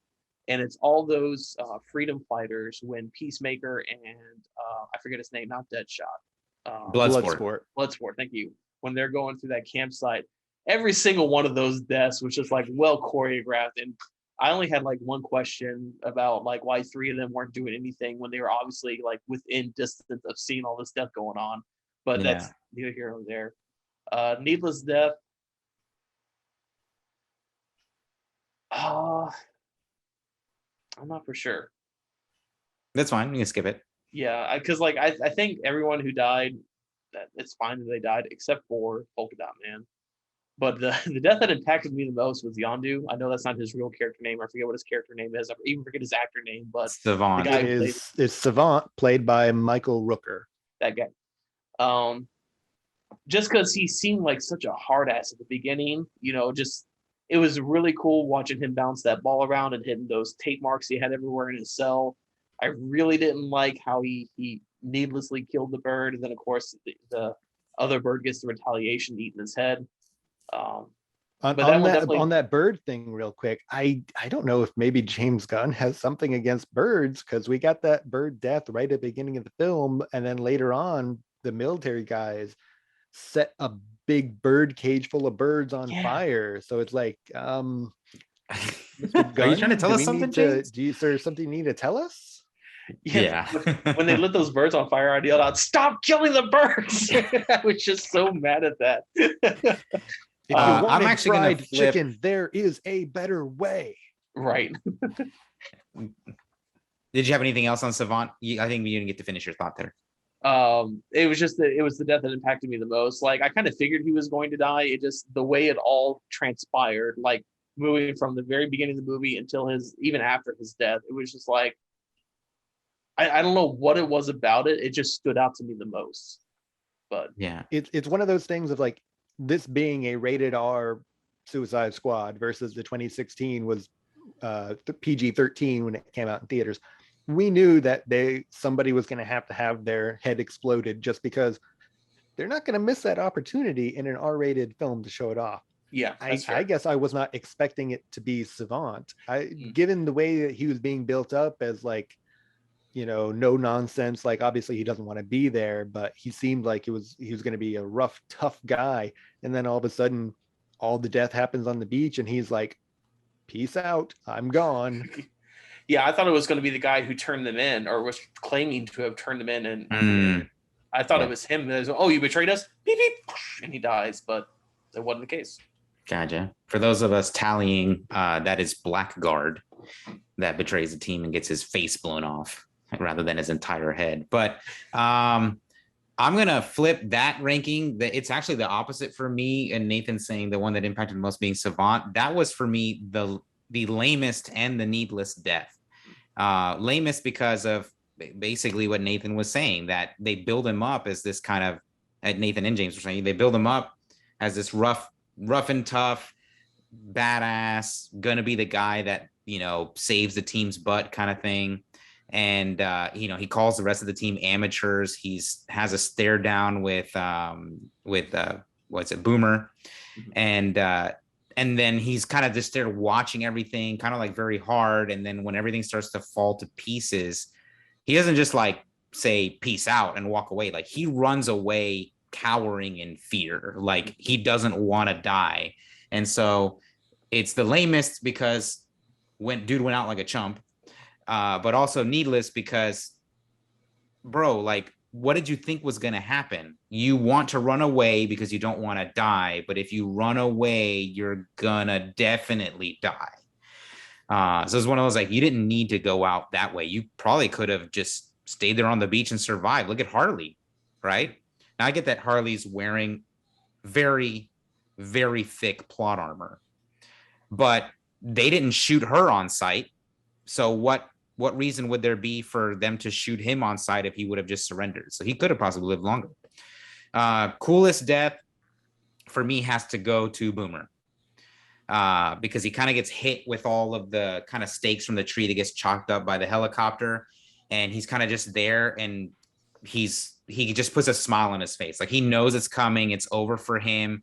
And it's all those freedom fighters when Peacemaker and I forget his name, not Deadshot. Bloodsport. Bloodsport, thank you. When they're going through that campsite, every single one of those deaths was just like well choreographed. And I only had like one question about like why three of them weren't doing anything when they were obviously like within distance of seeing all this death going on. But that's neither here nor there. Needless death. I'm not for sure. That's fine. You can skip it. Yeah, because like I think everyone who died, that it's fine that they died except for Polka-Dot Man. But the death that impacted me the most was Yondu. I know that's not his real character name. I forget what his character name is. I even forget his actor name. But Savant. the guy It's Savant, played by Michael Rooker. That guy. Just because he seemed like such a hard ass at the beginning, just it was really cool watching him bounce that ball around and hitting those tape marks he had everywhere in his cell. I really didn't like how he needlessly killed the bird, and then of course the other bird gets the retaliation eating his head. On that bird thing, real quick, I don't know if maybe James Gunn has something against birds because we got that bird death right at the beginning of the film, and then later on the military guys set a big bird cage full of birds on fire. So it's like, Mr. Gunn, are you trying to tell us something, James? Is there something you need to tell us? Yeah. When they lit those birds on fire, I yelled out, "Stop killing the birds!" I was just so mad at that. If you want I'm actually fried gonna flip. chicken, there is a better way. Right. Did you have anything else on Savant? I think you didn't get to finish your thought there. It was just it was the death that impacted me the most. Like I kind of figured he was going to die. It just the way it all transpired, like moving from the very beginning of the movie until even after his death, it was just like I don't know what it was about it. It just stood out to me the most. But yeah, it's one of those things of like this being a rated R Suicide Squad versus the 2016 was the PG-13 when it came out in theaters. We knew that somebody was going to have their head exploded just because they're not going to miss that opportunity in an R-rated film to show it off. Yeah, I guess I was not expecting it to be Savant. Given the way that he was being built up as like, no nonsense, like obviously he doesn't want to be there, but he seemed like he was going to be a rough, tough guy. And then all of a sudden, all the death happens on the beach, and he's like, "Peace out, I'm gone." Yeah, I thought it was going to be the guy who turned them in, or was claiming to have turned them in, and I thought it was him. Was, "Oh, you betrayed us," beep, beep, and he dies, but that wasn't the case. Gotcha. For those of us tallying, that is Blackguard that betrays the team and gets his face blown off rather than his entire head. But I'm gonna flip that ranking. It's actually the opposite for me. And Nathan saying the one that impacted the most being Savant. That was for me the lamest and the needless death. Lamest because of basically what Nathan was saying, that they build him up as this kind of, Nathan and James were saying, they build him up as this rough and tough, badass, gonna be the guy that, saves the team's butt kind of thing. And he calls the rest of the team amateurs. He's has a stare down with what's it, Boomer. And then he's kind of just there watching everything kind of like very hard. And then when everything starts to fall to pieces, he doesn't just like say peace out and walk away. Like he runs away cowering in fear. Like he doesn't want to die. And so it's the lamest because dude went out like a chump, but also needless because, bro, like, what did you think was going to happen? You want to run away because you don't want to die, but if you run away, you're gonna definitely die. So it's one of those, like, you didn't need to go out that way. You probably could have just stayed there on the beach and survived. Look at Harley, right? Now I get that Harley's wearing very, very thick plot armor, but they didn't shoot her on sight. So what reason would there be for them to shoot him on sight if he would have just surrendered? So he could have possibly lived longer. Coolest death for me has to go to Boomer, because he kind of gets hit with all of the kind of stakes from the tree that gets chalked up by the helicopter, and he's kind of just there, and he just puts a smile on his face, like he knows it's coming, it's over for him.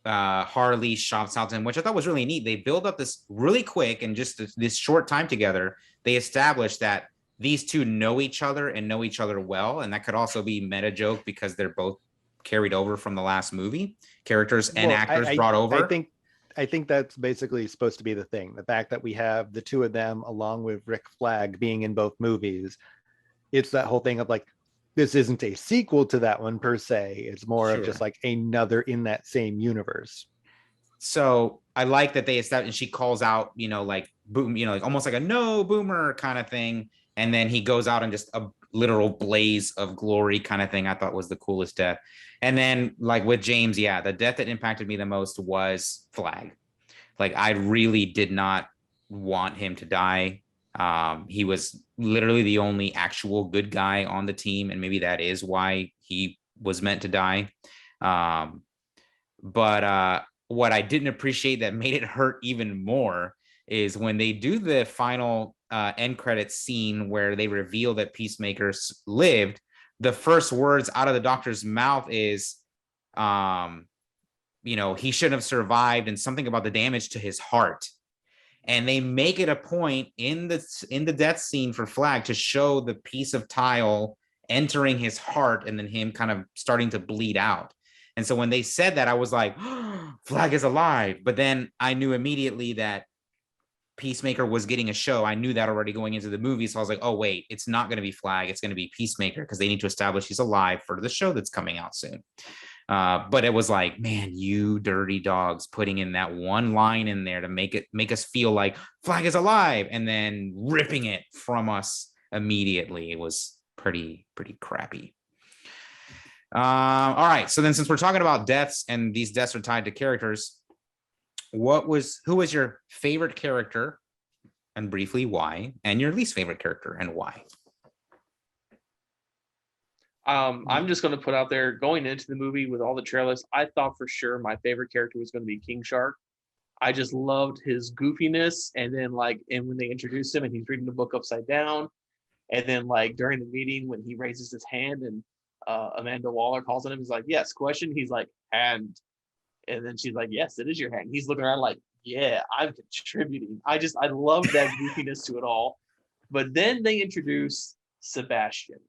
Harley shouts out to him, which I thought was really neat. They build up this really quick, and just this short time together, they establish that these two know each other and know each other well. And that could also be meta joke because they're both carried over from the last movie, characters and actors brought over. I think that's basically supposed to be the thing. The fact that we have the two of them along with Rick Flag being in both movies. It's that whole thing of like, this isn't a sequel to that one per se. It's more of just like another in that same universe. So I like that they established, and she calls out, like boom, like almost like a no Boomer kind of thing. And then he goes out and just a literal blaze of glory kind of thing. I thought was the coolest death. And then like with James, yeah, the death that impacted me the most was Flag. Like I really did not want him to die. He was literally the only actual good guy on the team, and maybe that is why he was meant to die. But what I didn't appreciate that made it hurt even more is when they do the final end credits scene where they reveal that Peacemaker lived. The first words out of the doctor's mouth is, he shouldn't have survived, and something about the damage to his heart. And they make it a point in the death scene for Flag to show the piece of tile entering his heart and then him kind of starting to bleed out. And so when they said that, I was like, oh, Flag is alive. But then I knew immediately that Peacemaker was getting a show. I knew that already going into the movie. So I was like, oh, wait, it's not going to be Flag. It's going to be Peacemaker because they need to establish he's alive for the show that's coming out soon. But it was like, man, you dirty dogs, putting in that one line in there to make us feel like Flag is alive and then ripping it from us immediately. It was pretty crappy. All right. So then, since we're talking about deaths and these deaths are tied to characters, who was your favorite character and briefly why, and your least favorite character and why? I'm just going to put out there, going into the movie with all the trailers, I thought for sure my favorite character was going to be King Shark. I just loved his goofiness. And then and when they introduced him and he's reading the book upside down, and then like during the meeting when he raises his hand and Amanda Waller calls on him, he's like, yes, question. He's like, hand. And then she's like, yes, it is your hand. He's looking around like, yeah, I'm contributing. I love that goofiness to it all. But then they introduce Sebastian.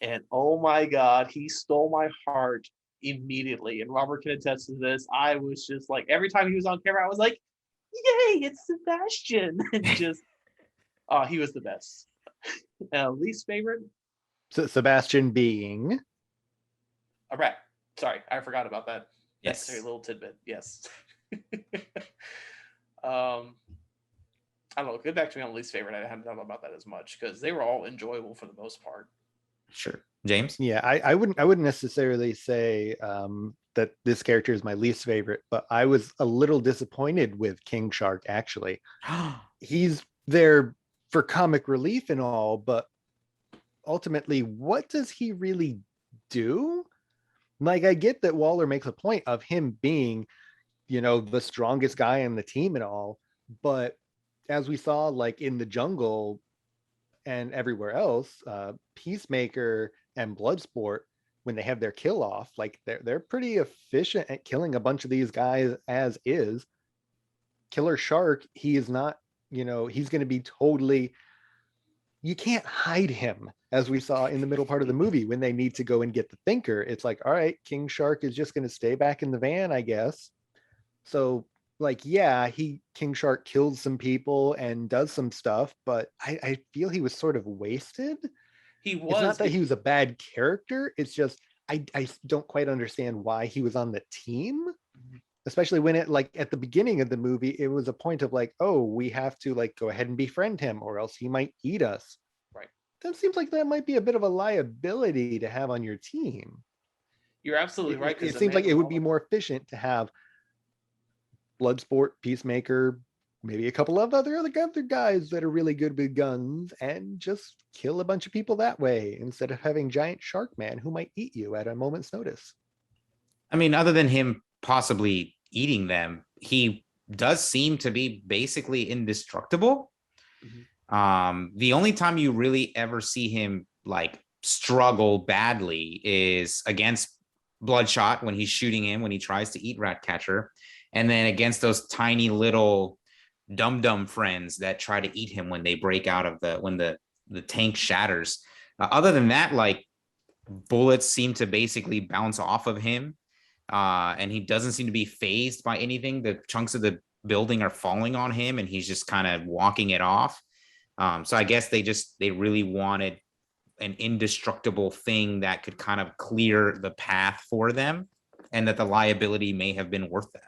And oh my God, he stole my heart immediately. And Robert can attest to this. I was just like, every time he was on camera, I was like, yay, it's Sebastian. And just, he was the best. Least favorite? So Sebastian being? A rat. Sorry, I forgot about that. Yes. Necessary little tidbit. Yes. I don't know. Get back to me on least favorite. I haven't thought about that as much because they were all enjoyable for the most part. Sure. James? Yeah, I wouldn't necessarily say that this character is my least favorite, but I was a little disappointed with King Shark, actually. He's there for comic relief and all, but ultimately, what does he really do? Like, I get that Waller makes a point of him being the strongest guy on the team and all. But as we saw, like in the jungle and everywhere else, Peacemaker and Bloodsport, when they have their kill off, like they're pretty efficient at killing a bunch of these guys as is. Killer Shark, he is not, he's going to be totally, you can't hide him, as we saw in the middle part of the movie when they need to go and get the Thinker. It's like, all right, King Shark is just going to stay back in the van, I guess. So, like, yeah, King Shark kills some people and does some stuff, but I feel he was sort of wasted. He It's was. not that he was a bad character. It's just I don't quite understand why he was on the team, especially when it, like, at the beginning of the movie, it was a point of like, oh, we have to like go ahead and befriend him or else he might eat us. Right. That seems like that might be a bit of a liability to have on your team. You're absolutely right. It seems like it would be more efficient to have Bloodsport, Peacemaker, maybe a couple of other guys that are really good with guns, and just kill a bunch of people that way instead of having giant shark man who might eat you at a moment's notice. I mean, other than him possibly eating them, he does seem to be basically indestructible. The only time you really ever see him like struggle badly is against Bloodshot when he's shooting him when he tries to eat Ratcatcher, and then against those tiny little dum-dum friends that try to eat him when they break out of when the tank shatters. Other than that, like, bullets seem to basically bounce off of him, and he doesn't seem to be phased by anything. The chunks of the building are falling on him and he's just kind of walking it off. So I guess they really wanted an indestructible thing that could kind of clear the path for them, and that the liability may have been worth that.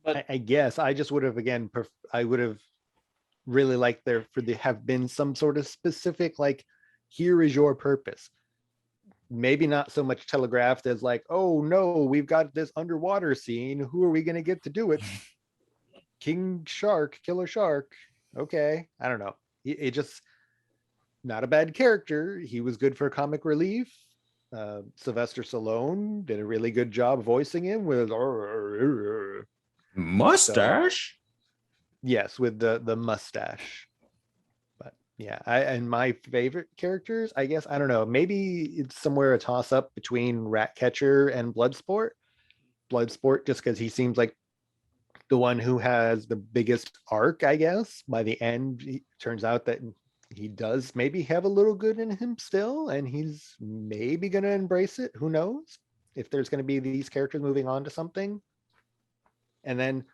But I guess I just would have, I would have really liked there have been some sort of specific, like, here is your purpose. Maybe not so much telegraphed as like, oh no, we've got this underwater scene. Who are we going to get to do it? King Shark, Killer Shark. Okay. I don't know. It just, not a bad character. He was good for comic relief. Sylvester Stallone did a really good job voicing him with mustache. Yes, with the mustache. But yeah, and my favorite characters, I guess, I don't know, maybe it's somewhere a toss up between Ratcatcher and Bloodsport. Bloodsport, just because he seems like the one who has the biggest arc, I guess. By the end, it turns out that he does maybe have a little good in him still, and he's maybe going to embrace it. Who knows if there's going to be these characters moving on to something. And then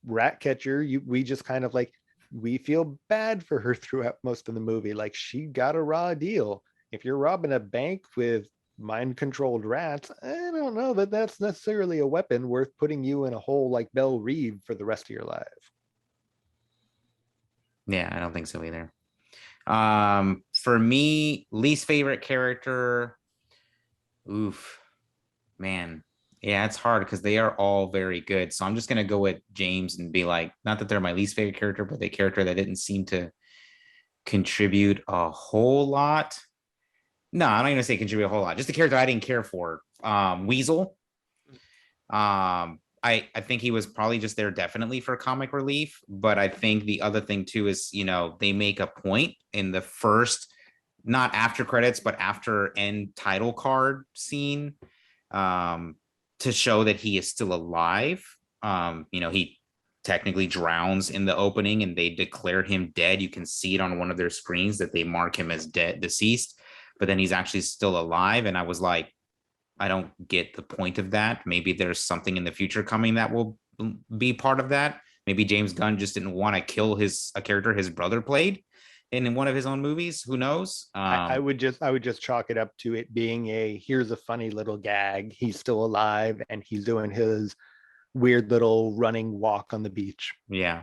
Ratcatcher, we just kind of like, we feel bad for her throughout most of the movie. Like, she got a raw deal. If you're robbing a bank with mind-controlled rats, I don't know that that's necessarily a weapon worth putting you in a hole like Belle Reeve for the rest of your life. Yeah, I don't think so either. For me, least favorite character. Oof, man. Yeah, it's hard because they are all very good. So I'm just gonna go with James and be like, not that they're my least favorite character, but the character that didn't seem to contribute a whole lot. No, I'm not gonna say contribute a whole lot. Just the character I didn't care for. Weasel. I think he was probably just there definitely for comic relief, but I think the other thing too is, they make a point in the first, not after credits, but after end title card scene, to show that he is still alive. He technically drowns in the opening and they declare him dead. You can see it on one of their screens that they mark him as dead, deceased, but then he's actually still alive. And I was like, I don't get the point of that. Maybe there's something in the future coming that will be part of that. Maybe James Gunn just didn't want to kill a character his brother played in one of his own movies. Who knows? I would just chalk it up to it being here's a funny little gag. He's still alive and he's doing his weird little running walk on the beach. Yeah.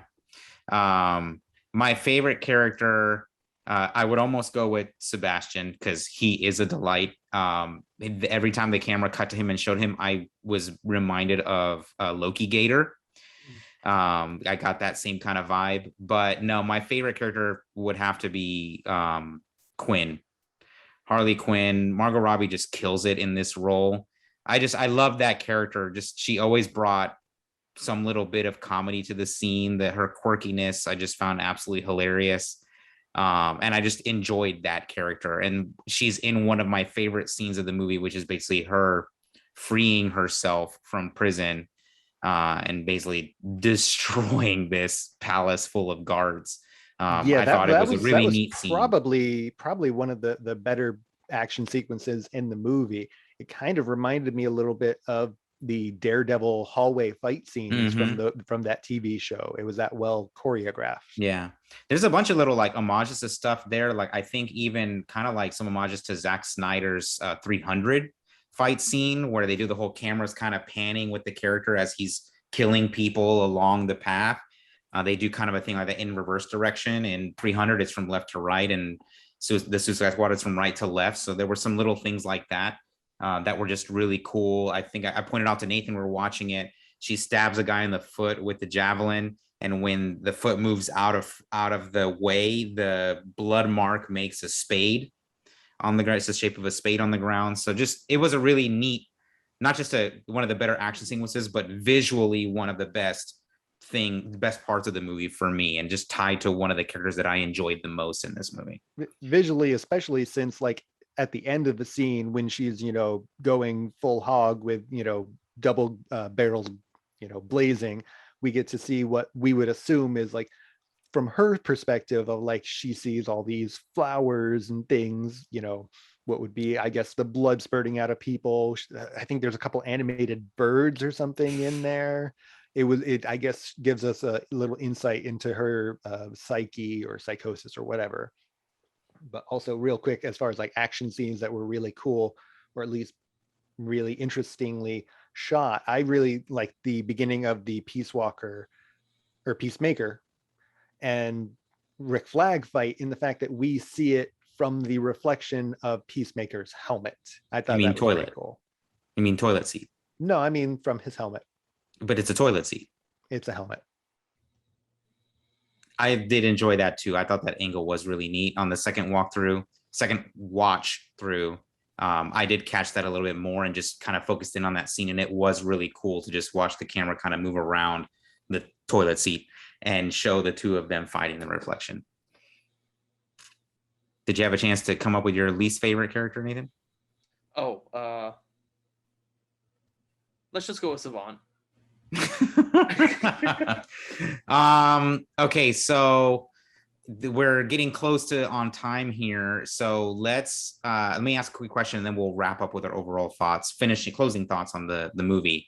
My favorite character, I would almost go with Sebastian because he is a delight. Every time the camera cut to him and showed him, I was reminded of Loki Gator. I got that same kind of vibe. But no, my favorite character would have to be Quinn. Harley Quinn. Margot Robbie just kills it in this role. I love that character. Just, she always brought some little bit of comedy to the scene. That her quirkiness I just found absolutely hilarious. And I just enjoyed that character. And she's in one of my favorite scenes of the movie, which is basically her freeing herself from prison and basically destroying this palace full of guards. Yeah, I thought it was a that really was neat scene. probably one of the better action sequences in the movie. It kind of reminded me a little bit of the Daredevil hallway fight scenes from that TV show. It was that well choreographed. Yeah, there's a bunch of little like homages to stuff there. Like I think even kind of like some homages to Zack Snyder's 300 fight scene where they do the whole cameras kind of panning with the character as he's killing people along the path. They do kind of a thing like that in reverse direction. In 300, it's from left to right, and so the Suicide Squad is from right to left. So there were some little things like that that were just really cool. I think I pointed out to Nathan, we were watching it. She stabs a guy in the foot with the javelin, and when the foot moves out of the way, the blood mark makes a spade on the ground. It's the shape of a spade on the ground. So just it was a really neat, not just one of the better action sequences, but visually one of the best parts of the movie for me, and just tied to one of the characters that I enjoyed the most in this movie. Visually, especially since like at the end of the scene when she's, going full hog with, double barrels, blazing, we get to see what we would assume is like from her perspective of like she sees all these flowers and things, what would be, I guess, the blood spurting out of people. I think there's a couple animated birds or something in there. It I guess gives us a little insight into her psyche or psychosis or whatever. But also real quick, as far as like action scenes that were really cool, or at least really interestingly shot, I really like the beginning of the Peacemaker and Rick Flag fight, in the fact that we see it from the reflection of Peacemaker's helmet. I thought that was toilet? pretty cool. You mean toilet seat? No, I mean from his helmet. But it's a toilet seat. It's a helmet. I did enjoy that too. I thought that angle was really neat on the second watch through. I did catch that a little bit more and just kind of focused in on that scene. And it was really cool to just watch the camera kind of move around the toilet seat and show the two of them fighting the reflection. Did you have a chance to come up with your least favorite character, Nathan? Let's just go with Savant. Okay, so we're getting close to on time here, so let me ask a quick question and then we'll wrap up with our overall thoughts, closing thoughts on the movie.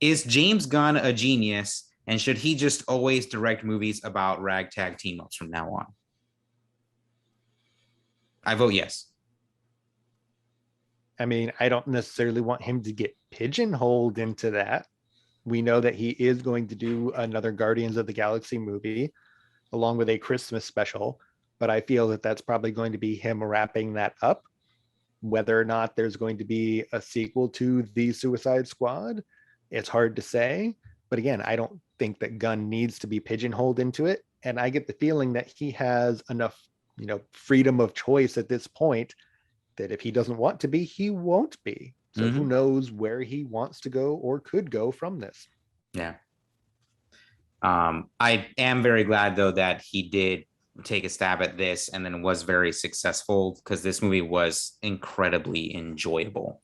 Is James Gunn a genius, and should he just always direct movies about ragtag team ups from now on? I vote yes. I mean, I don't necessarily want him to get pigeonholed into that. We know that he is going to do another Guardians of the Galaxy movie along with a Christmas special, but I feel that that's probably going to be him wrapping that up. Whether or not there's going to be a sequel to the Suicide Squad, it's hard to say. But again, I don't think that Gunn needs to be pigeonholed into it. And I get the feeling that he has enough, freedom of choice at this point that if he doesn't want to be, he won't be. So who knows where he wants to go or could go from this. Yeah. I am very glad, though, that he did take a stab at this and then was very successful, because this movie was incredibly enjoyable.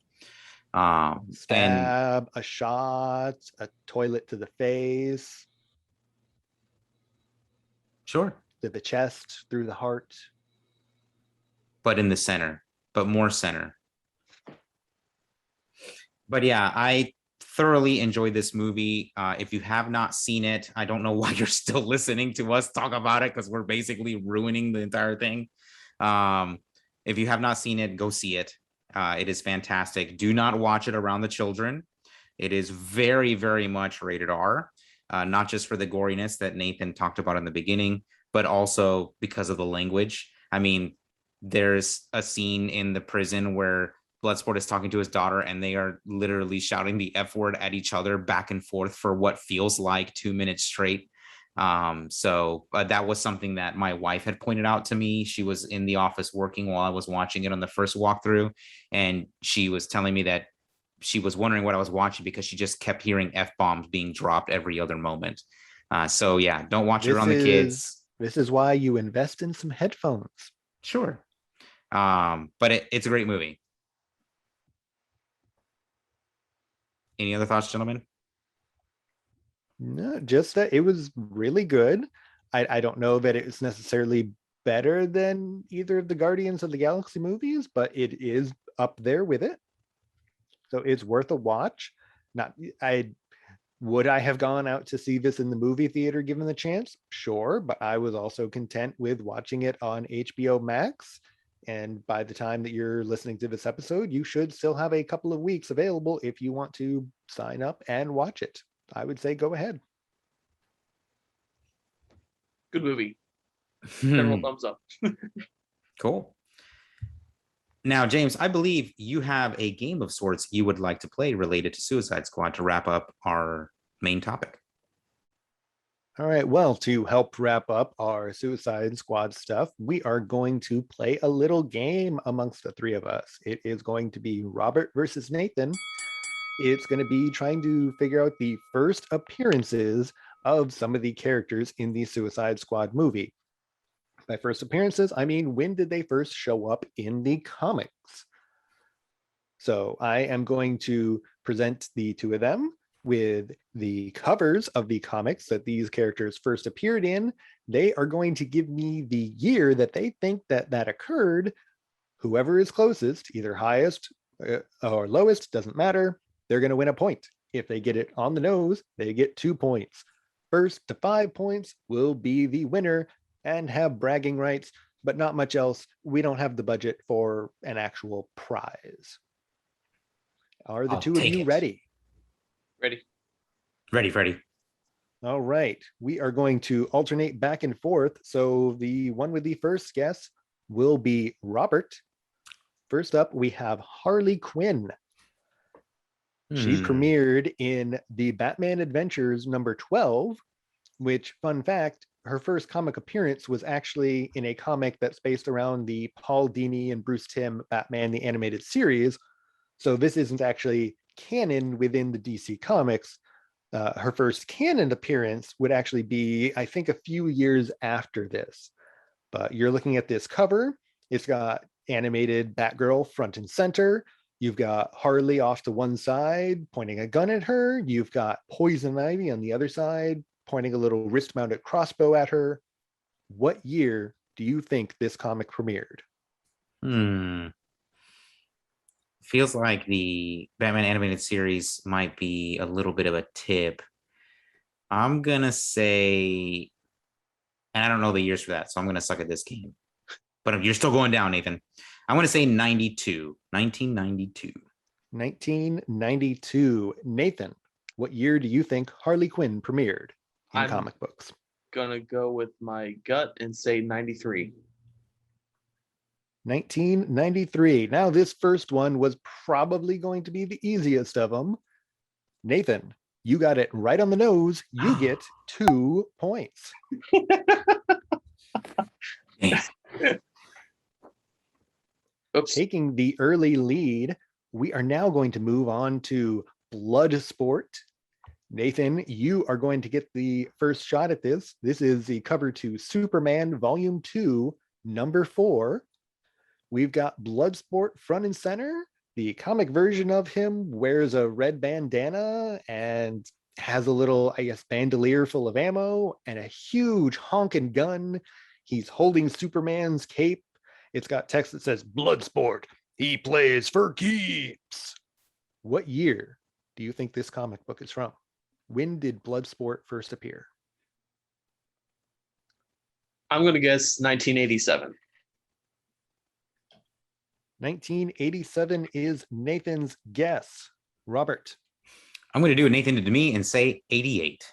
A shot, a toilet to the face. Sure. To the chest, through the heart. But in the center, but more center. But yeah, I thoroughly enjoyed this movie. If you have not seen it, I don't know why you're still listening to us talk about it, because we're basically ruining the entire thing. If you have not seen it, go see it. It is fantastic. Do not watch it around the children. It is very, very much rated R, not just for the goriness that Nathan talked about in the beginning, but also because of the language. I mean, there's a scene in the prison where Bloodsport is talking to his daughter, and they are literally shouting the F word at each other back and forth for what feels like 2 minutes straight. So that was something that my wife had pointed out to me. She was in the office working while I was watching it on the first walkthrough, and she was telling me that she was wondering what I was watching because she just kept hearing F-bombs being dropped every other moment. So yeah, don't watch it around the kids. This is why you invest in some headphones. Sure. But it's a great movie. Any other thoughts, gentlemen? No, just that it was really good. I don't know that it's necessarily better than either of the Guardians of the Galaxy movies, but it is up there with it. So it's worth a watch. Not would I have gone out to see this in the movie theater given the chance? Sure, but I was also content with watching it on HBO Max. And by the time that you're listening to this episode, you should still have a couple of weeks available if you want to sign up and watch it. I would say go ahead. Good movie. General thumbs up. Cool. Now, James, I believe you have a game of sorts you would like to play related to Suicide Squad to wrap up our main topic. All right. Well, to help wrap up our Suicide Squad stuff, we are going to play a little game amongst the three of us. It is going to be Robert versus Nathan. It's going to be trying to figure out the first appearances of some of the characters in the Suicide Squad movie. By first appearances, I mean, when did they first show up in the comics? So I am going to present the two of them with the covers of the comics that these characters first appeared in. They are going to give me the year that they think that occurred. Whoever is closest, either highest or lowest, doesn't matter. They're going to win a point. If they get it on the nose, they get 2 points. First to 5 points will be the winner and have bragging rights, but not much else. We don't have the budget for an actual prize. Are the two of you ready? Ready. All right. We are going to alternate back and forth. So the one with the first guess will be Robert. First up, we have Harley Quinn. She premiered in the Batman Adventures number 12, which, fun fact, her first comic appearance was actually in a comic that's based around the Paul Dini and Bruce Timm Batman the Animated Series. So this isn't actually canon within the DC Comics. Her first canon appearance would actually be, I think, a few years after this. But you're looking at this cover. It's got animated Batgirl front and center. You've got Harley off to one side, pointing a gun at her. You've got Poison Ivy on the other side, pointing a little wrist-mounted crossbow at her. What year do you think this comic premiered? Feels like the Batman animated series might be a little bit of a tip. I'm gonna say, and I don't know the years for that, so I'm gonna suck at this game. But you're still going down, Nathan. I'm gonna say 1992. 1992. Nathan, what year do you think Harley Quinn premiered in comic books? Gonna go with my gut and say 93. 1993. Now, this first one was probably going to be the easiest of them. Nathan, you got it right on the nose. You get 2 points. Oops. Taking the early lead, we are now going to move on to Bloodsport. Nathan, you are going to get the first shot at this. This is the cover to Superman Volume 2, number 4. We've got Bloodsport front and center. The comic version of him wears a red bandana and has a little, I guess, bandolier full of ammo and a huge honking gun. He's holding Superman's cape. It's got text that says, Bloodsport, he plays for keeps. What year do you think this comic book is from? When did Bloodsport first appear? I'm going to guess 1987. 1987 is Nathan's guess. Robert. I'm going to do what Nathan did to me and say 88.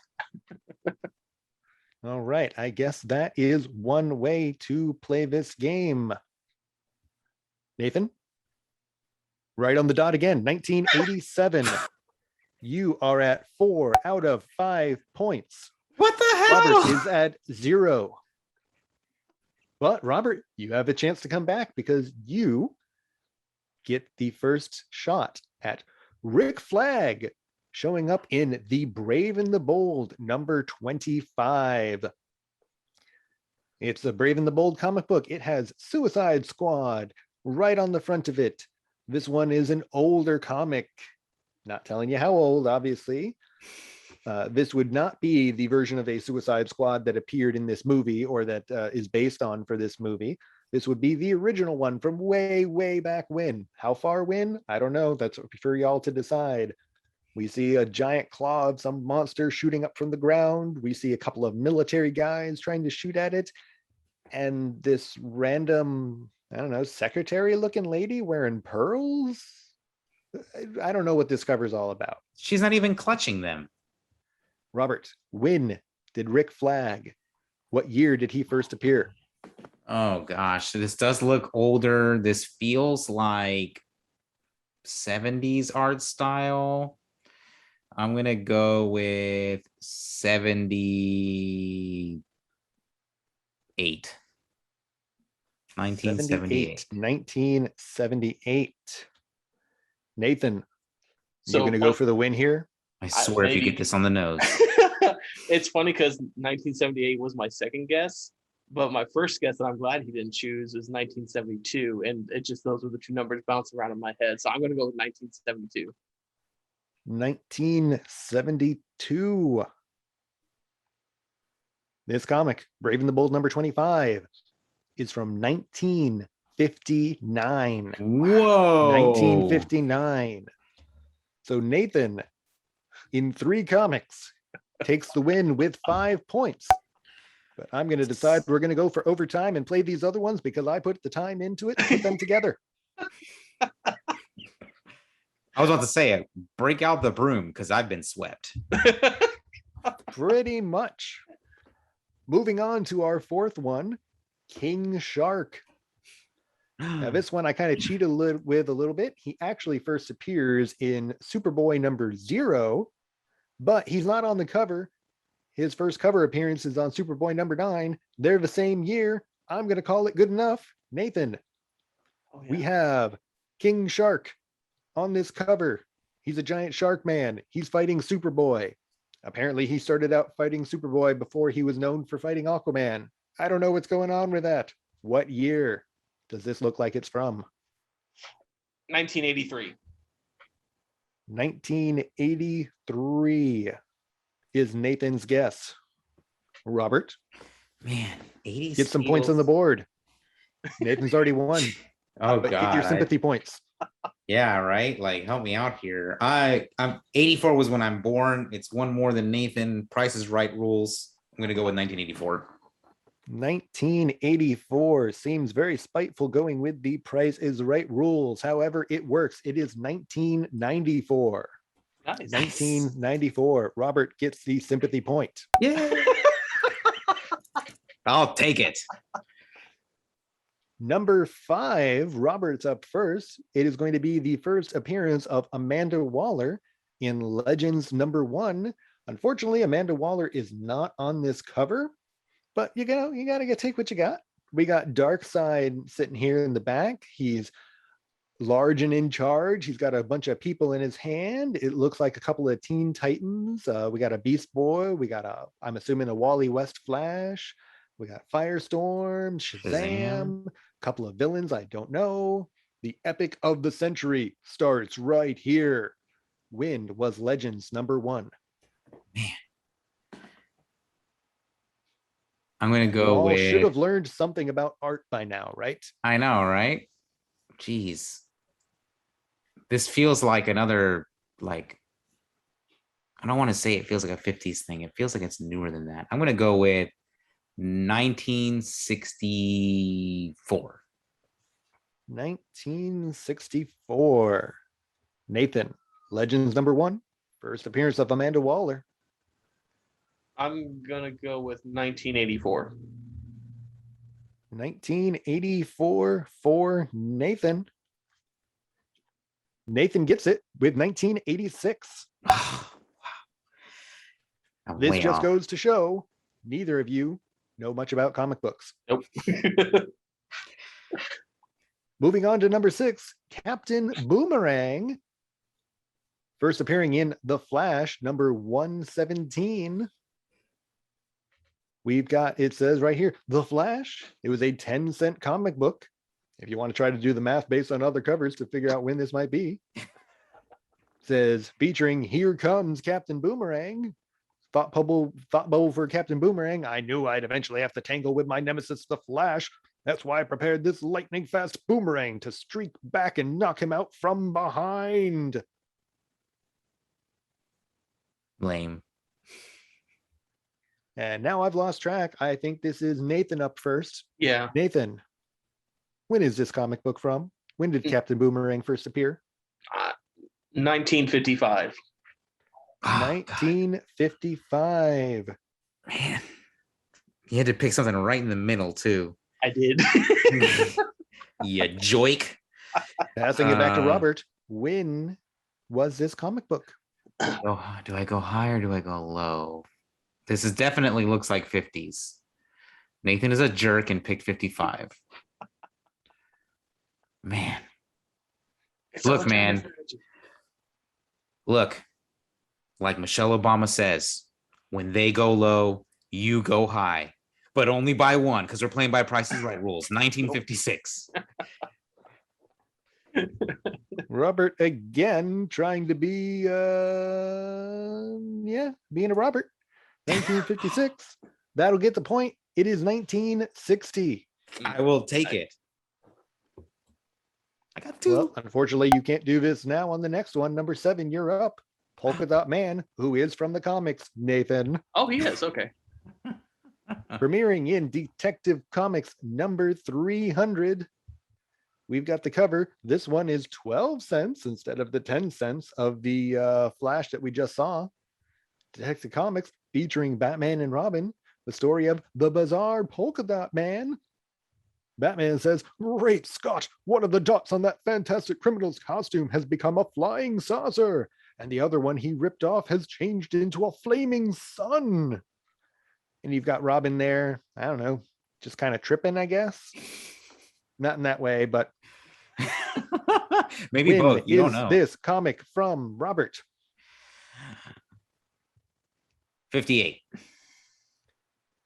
All right. I guess that is one way to play this game. Nathan? Right on the dot again. 1987. You are at 4 out of 5 points. What the hell? Robert is at 0. But Robert, you have a chance to come back because you get the first shot at Rick Flag showing up in The Brave and the Bold, number 25. It's a Brave and the Bold comic book. It has Suicide Squad right on the front of it. This one is an older comic. Not telling you how old, obviously. This would not be the version of a Suicide Squad that appeared in this movie or that is based on for this movie. This would be the original one from way, way back when. How far when? I don't know. That's for y'all to decide. We see a giant claw of some monster shooting up from the ground. We see a couple of military guys trying to shoot at it. And this random, I don't know, secretary looking lady wearing pearls. I don't know what this cover's all about. She's not even clutching them. Robert, when did Rick Flag? What year did he first appear? Oh gosh, this does look older. This feels like 70s art style. I'm gonna go with 78. 1978. 1978. Nathan, So you're gonna go for the win here? I swear if you maybe- get this on the nose. It's funny because 1978 was my second guess, but my first guess that I'm glad he didn't choose was 1972, and it just those were the two numbers bouncing around in my head. So I'm going to go with 1972. 1972. This comic, Brave and the Bold number 25, is from 1959. Whoa. 1959. So Nathan, in 3 comics, takes the win with 5 points. But I'm going to decide we're going to go for overtime and play these other ones because I put the time into it to put them together. I was about to say it. Break out the broom because I've been swept. Pretty much. Moving on to our 4th one, King Shark. Now, this one I kind of cheated with a little bit. He actually first appears in Superboy number 0, but he's not on the cover. His first cover appearance is on Superboy number 9. They're the same year. I'm going to call it good enough. Nathan, we have King Shark on this cover. He's a giant shark man. He's fighting Superboy. Apparently, he started out fighting Superboy before he was known for fighting Aquaman. I don't know what's going on with that. What year does this look like it's from? 1983. 1983 is Nathan's guess. Robert, Man, 80s. get some points on the board. Nathan's already won. Oh But god. get your sympathy points. Yeah, right. Like, help me out here. I'm 84 was when I'm born. It's one more than Nathan. Price is Right rules. I'm gonna go with 1984. 1984 seems very spiteful going with the Price is Right rules. However, it works. It is 1994. Nice. 1994. Robert gets the sympathy point. Yeah. I'll take it. Number 5, Robert's up first. It is going to be the first appearance of Amanda Waller in Legends number 1. Unfortunately, Amanda Waller is not on this cover, but you gotta take what you got. We got Darkseid sitting here in the back. He's large and in charge. He's got a bunch of people in his hand. It looks like a couple of Teen Titans. We got a Beast Boy. We got I'm assuming a Wally West Flash. We got Firestorm, Shazam, a couple of villains I don't know. The epic of the century starts right here. Wind was Legends number 1. Man. I'm gonna You go all with. should have learned something about art by now, right? I know, right? Jeez. This feels like another, like, I don't want to say it feels like a 50s thing. It feels like it's newer than that. I'm gonna go with 1964. 1964. Nathan, Legends number 1. First appearance of Amanda Waller. I'm going to go with 1984. 1984 for Nathan. Nathan gets it with 1986. Wow. I'm This way just off. goes to show neither of you know much about comic books. Nope. Moving on to number 6, Captain Boomerang. First appearing in The Flash, number 117. We've got, it says right here, The Flash. It was a 10-cent comic book. If you want to try to do the math based on other covers to figure out when this might be. It says featuring Here Comes Captain Boomerang. Thought bubble for Captain Boomerang. I knew I'd eventually have to tangle with my nemesis, The Flash. That's why I prepared this lightning fast boomerang to streak back and knock him out from behind. Lame. And now I've lost track. I think this is Nathan up first. Yeah. Nathan, when is this comic book from? When did Captain Boomerang first appear? 1955. Oh, 1955. God. Man, you had to pick something right in the middle too. I did. Yeah, joik. Passing it back to Robert. When was this comic book? Oh, do I go high or do I go low? This is definitely looks like 50s. Nathan is a jerk and picked 55. Man. Look, man. Look, like Michelle Obama says, when they go low, you go high, but only by one because we're playing by Price is Right rules. 1956. Robert again trying to be being a Robert. 1956. That'll get the point. It is 1960. I will take it. I got two. Well, unfortunately, you can't do this now on the next one. Number 7, you're up. Polka-Dot Man, who is from the comics, Nathan. Oh, he is. Okay. Premiering in Detective Comics number 300. We've got the cover. This one is 12 cents instead of the 10 cents of the Flash that we just saw. Detective Comics featuring Batman and Robin, the story of the bizarre Polka-Dot Man. Batman says, "Great Scott, one of the dots on that fantastic criminal's costume has become a flying saucer, and the other one he ripped off has changed into a flaming sun." And you've got Robin there, I don't know, just kind of tripping, I guess. Not in that way, but maybe both. You don't is know. This comic from Robert? 58.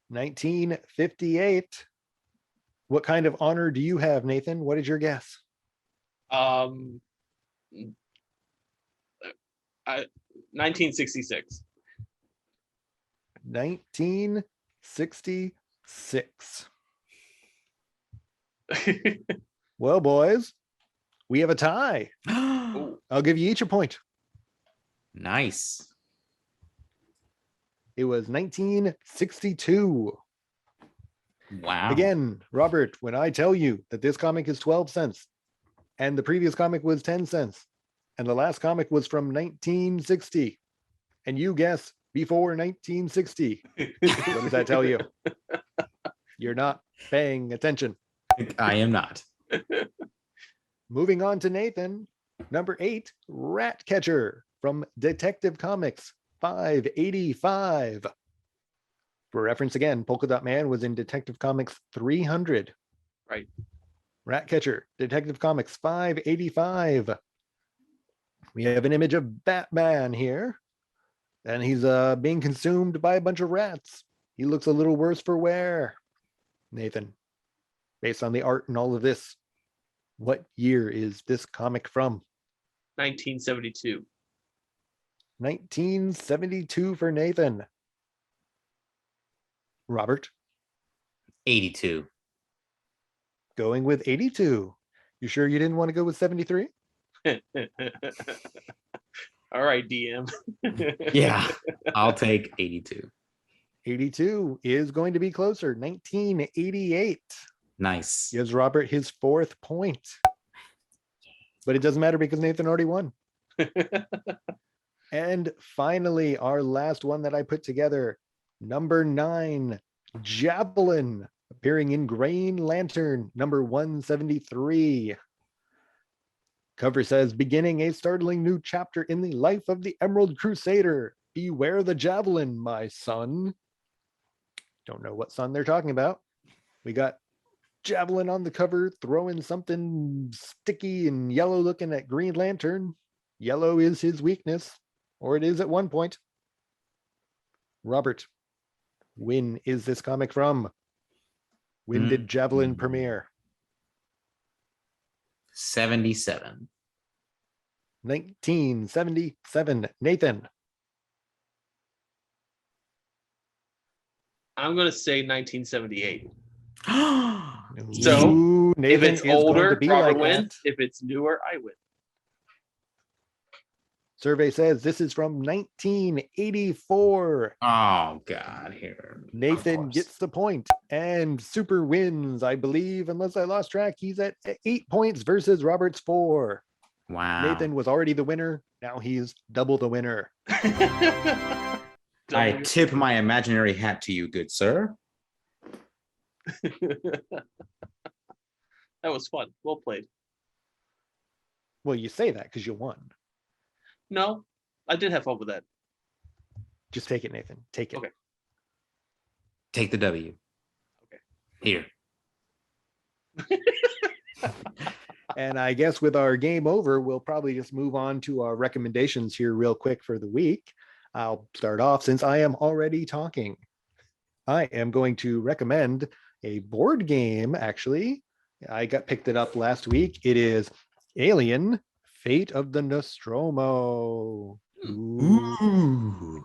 1958. What kind of honor do you have, Nathan? What is your guess? 1966. 1966. Well, boys, we have a tie. I'll give you each a point. Nice. It was 1962. Wow. Again, Robert, when I tell you that this comic is 12 cents and the previous comic was 10 cents and the last comic was from 1960 and you guess before 1960, what does that tell you? You're not paying attention. I am not. Moving on to Nathan, number 8, Ratcatcher from Detective Comics 585. For reference again, Polka-Dot Man was in Detective Comics 300. Right. Ratcatcher, Detective Comics 585. We have an image of Batman here, and he's being consumed by a bunch of rats. He looks a little worse for wear. Nathan, based on the art and all of this, what year is this comic from? 1972. 1972 for Nathan. Robert? 82. Going with 82. You sure you didn't want to go with 73? All right, DM. Yeah, I'll take 82. 82 is going to be closer. 1988 Nice. gives Robert his 4th point. But it doesn't matter because Nathan already won. And finally, our last one that I put together, number 9, Javelin, appearing in Green Lantern, number 173. Cover says, beginning a startling new chapter in the life of the Emerald Crusader. Beware the javelin, my son. Don't know what son they're talking about. We got Javelin on the cover, throwing something sticky and yellow looking at Green Lantern. Yellow is his weakness, or it is at one point. Robert, when is this comic from? When did Javelin premiere? 77. 1977. Nathan. I'm gonna say 1978. So, Ooh, If Nathan it's is going older, to be Robert like wins. that. If it's newer, I win. Survey says this is from 1984. oh God, here. Of Nathan course. gets the point and Super wins, I believe, unless I lost track. He's at 8 points versus Robert's 4. Wow. Nathan was already the winner. Now he's double the winner. I tip my imaginary hat to you, good sir. That was fun. Well played. Well, you say that because you won. No, I did have fun with that. Just take it, Nathan. Take it. Okay. Take the W. Okay. Here. And I guess with our game over, we'll probably just move on to our recommendations here real quick for the week. I'll start off since I am already talking. I am going to recommend a board game, actually. I picked it up last week. It is Alien: Fate of the Nostromo. Ooh.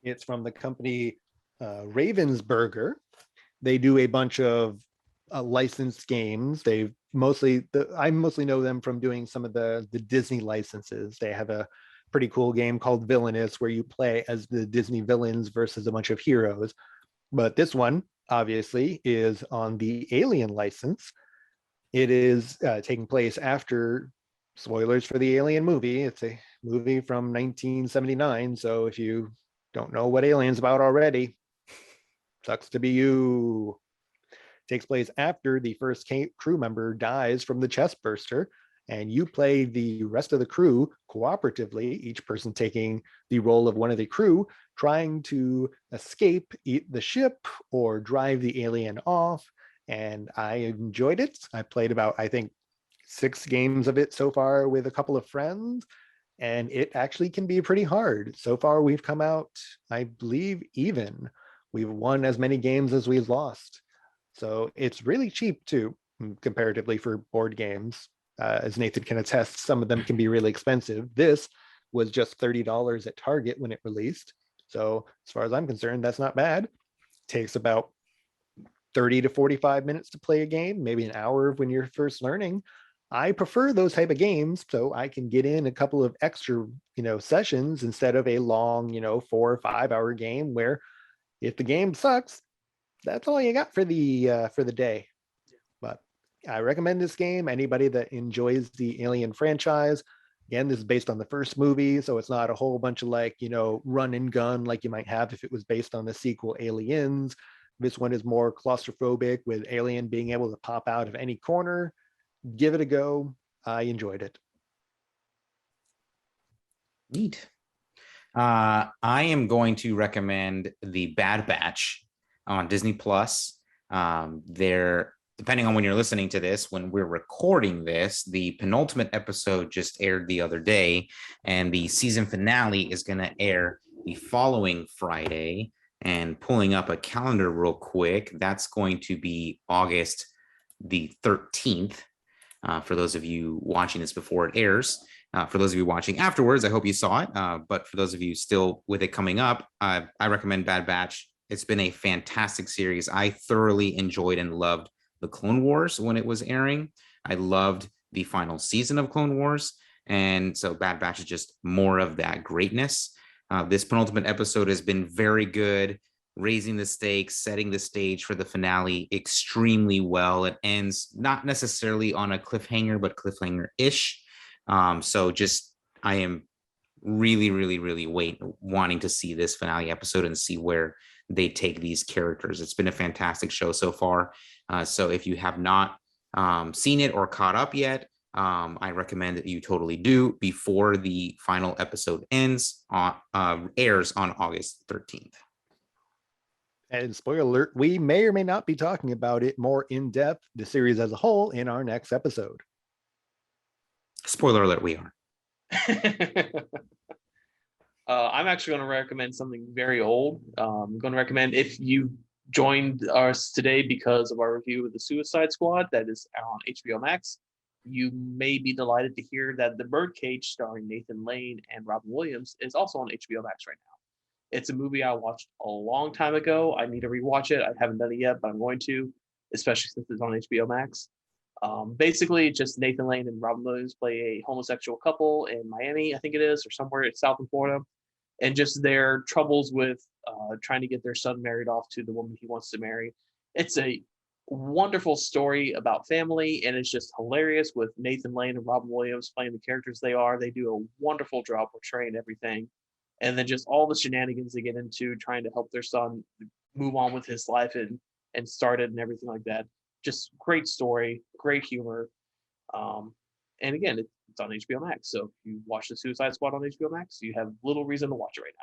It's from the company Ravensburger. They do a bunch of licensed games. I mostly know them from doing some of the Disney licenses. They have a pretty cool game called Villainous where you play as the Disney villains versus a bunch of heroes. But this one, obviously, is on the Alien license. It is taking place after, spoilers for the Alien movie. It's a movie from 1979. So if you don't know what Alien's about already, sucks to be you. Takes place after the first crew member dies from the chest burster, and you play the rest of the crew cooperatively, each person taking the role of one of the crew, trying to escape the ship or drive the alien off. And I enjoyed it. I played about, I think, 6 games of it so far with a couple of friends, and it actually can be pretty hard. So far, we've come out, I believe, even. We've won as many games as we've lost. So it's really cheap too, comparatively for board games. As Nathan can attest, some of them can be really expensive. This was just $30 at Target when it released. So as far as I'm concerned, that's not bad. Takes about 30 to 45 minutes to play a game, maybe an hour when you're first learning. I prefer those type of games so I can get in a couple of extra, sessions instead of a long, 4 or 5 hour game where if the game sucks, that's all you got for the day. But I recommend this game. Anybody that enjoys the Alien franchise. Again, this is based on the first movie, so it's not a whole bunch of run and gun like you might have if it was based on the sequel Aliens. This one is more claustrophobic with Alien being able to pop out of any corner. Give it a go. I enjoyed it. Neat. I am going to recommend The Bad Batch on Disney Plus. They're, depending on when you're listening to this, when we're recording this, the penultimate episode just aired the other day, and the season finale is going to air the following Friday. And pulling up a calendar real quick, that's going to be August the 13th. For those of you watching this before it airs. For those of you watching afterwards, I hope you saw it. But for those of you still with it coming up, I recommend Bad Batch. It's been a fantastic series. I thoroughly enjoyed and loved the Clone Wars when it was airing. I loved the final season of Clone Wars. And so Bad Batch is just more of that greatness. This penultimate episode has been very good, raising the stakes, setting the stage for the finale extremely well. It ends not necessarily on a cliffhanger, but cliffhanger-ish. So just, I am really, really, really wanting to see this finale episode and see where they take these characters. It's been a fantastic show so far. So if you have not seen it or caught up yet, I recommend that you totally do before the final episode airs on August 13th. And spoiler alert, we may or may not be talking about it more in depth, the series as a whole, in our next episode. Spoiler alert, we are. I'm actually going to recommend something very old. I'm going to recommend, if you joined us today because of our review of the Suicide Squad that is on HBO Max, you may be delighted to hear that The Birdcage, starring Nathan Lane and Robin Williams, is also on HBO Max right now. It's a movie I watched a long time ago. I need to rewatch it. I haven't done it yet, but I'm going to, especially since it's on HBO Max. Basically, just Nathan Lane and Robin Williams play a homosexual couple in Miami, I think it is, or somewhere south of Florida, and just their troubles with trying to get their son married off to the woman he wants to marry. It's a wonderful story about family, and it's just hilarious with Nathan Lane and Robin Williams playing the characters they are. They do a wonderful job portraying everything. And then just all the shenanigans they get into trying to help their son move on with his life and start it and everything like that. Just great story, great humor. And again, it's on HBO Max. So if you watch the Suicide Squad on HBO Max, you have little reason to watch it right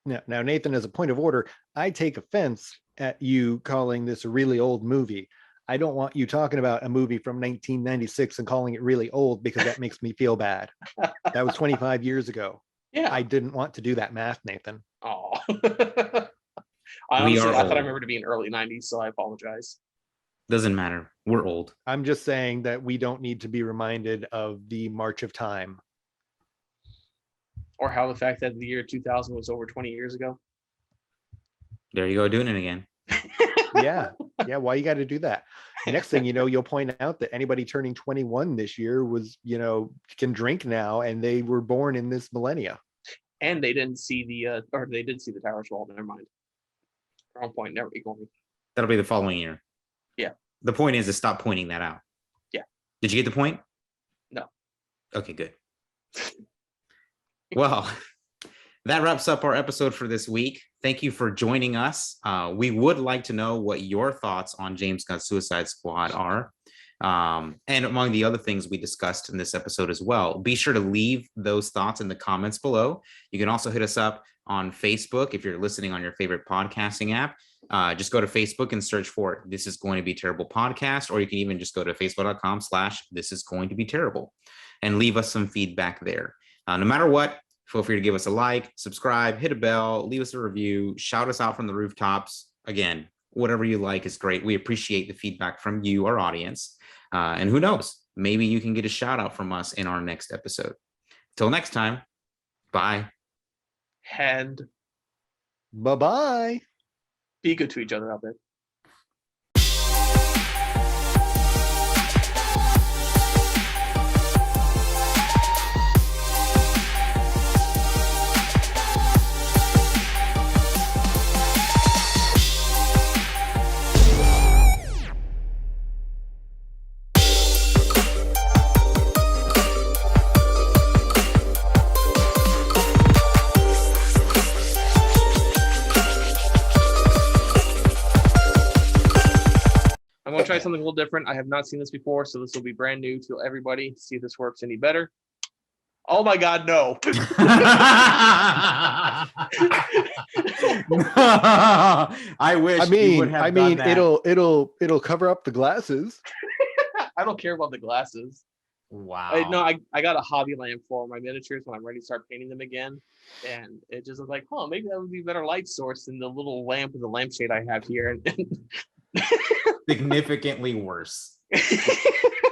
now. Now, Nathan, as a point of order, I take offense at you calling this a really old movie. I don't want you talking about a movie from 1996 and calling it really old, because that makes me feel bad. That was 25 years ago. Yeah. I didn't want to do that math, Nathan. Oh. I thought I remember to be in early 90s, so I apologize. Doesn't matter. We're old. I'm just saying that we don't need to be reminded of the march of time. Or how the fact that the year 2000 was over 20 years ago. There you go, doing it again. Yeah. Why you got to do that? Next thing you know, you'll point out that anybody turning 21 this year was, can drink now, and they were born in this millennia. And they didn't see they did see the towers fall. Never mind. Wrong point. Never ignore me. That'll be the following year. Yeah. The point is to stop pointing that out. Yeah. Did you get the point? No. Okay, good. Well, that wraps up our episode for this week. Thank you for joining us. We would like to know what your thoughts on James Gunn's Suicide Squad are. And among the other things we discussed in this episode as well. Be sure to leave those thoughts in the comments below. You can also hit us up on Facebook if you're listening on your favorite podcasting app. Just go to Facebook and search for This Is Going to Be Terrible podcast, or you can even just go to facebook.com/This Is Going to Be Terrible and leave us some feedback there. No matter what, feel free to give us a like, subscribe, hit a bell, leave us a review, shout us out from the rooftops. Again, whatever you like is great. We appreciate the feedback from you, our audience. And who knows, maybe you can get a shout out from us in our next episode. Till next time, bye. And bye-bye. Be good to each other out there. Try something a little different. I have not seen this before, so this will be brand new to everybody. See if this works any better. Oh my God, no. I wish. You would have done that. it'll cover up the glasses. I don't care about the glasses. Wow. I got a hobby lamp for my miniatures when I'm ready to start painting them again, and it just was like, maybe that would be a better light source than the little lamp with the lampshade I have here. Significantly worse.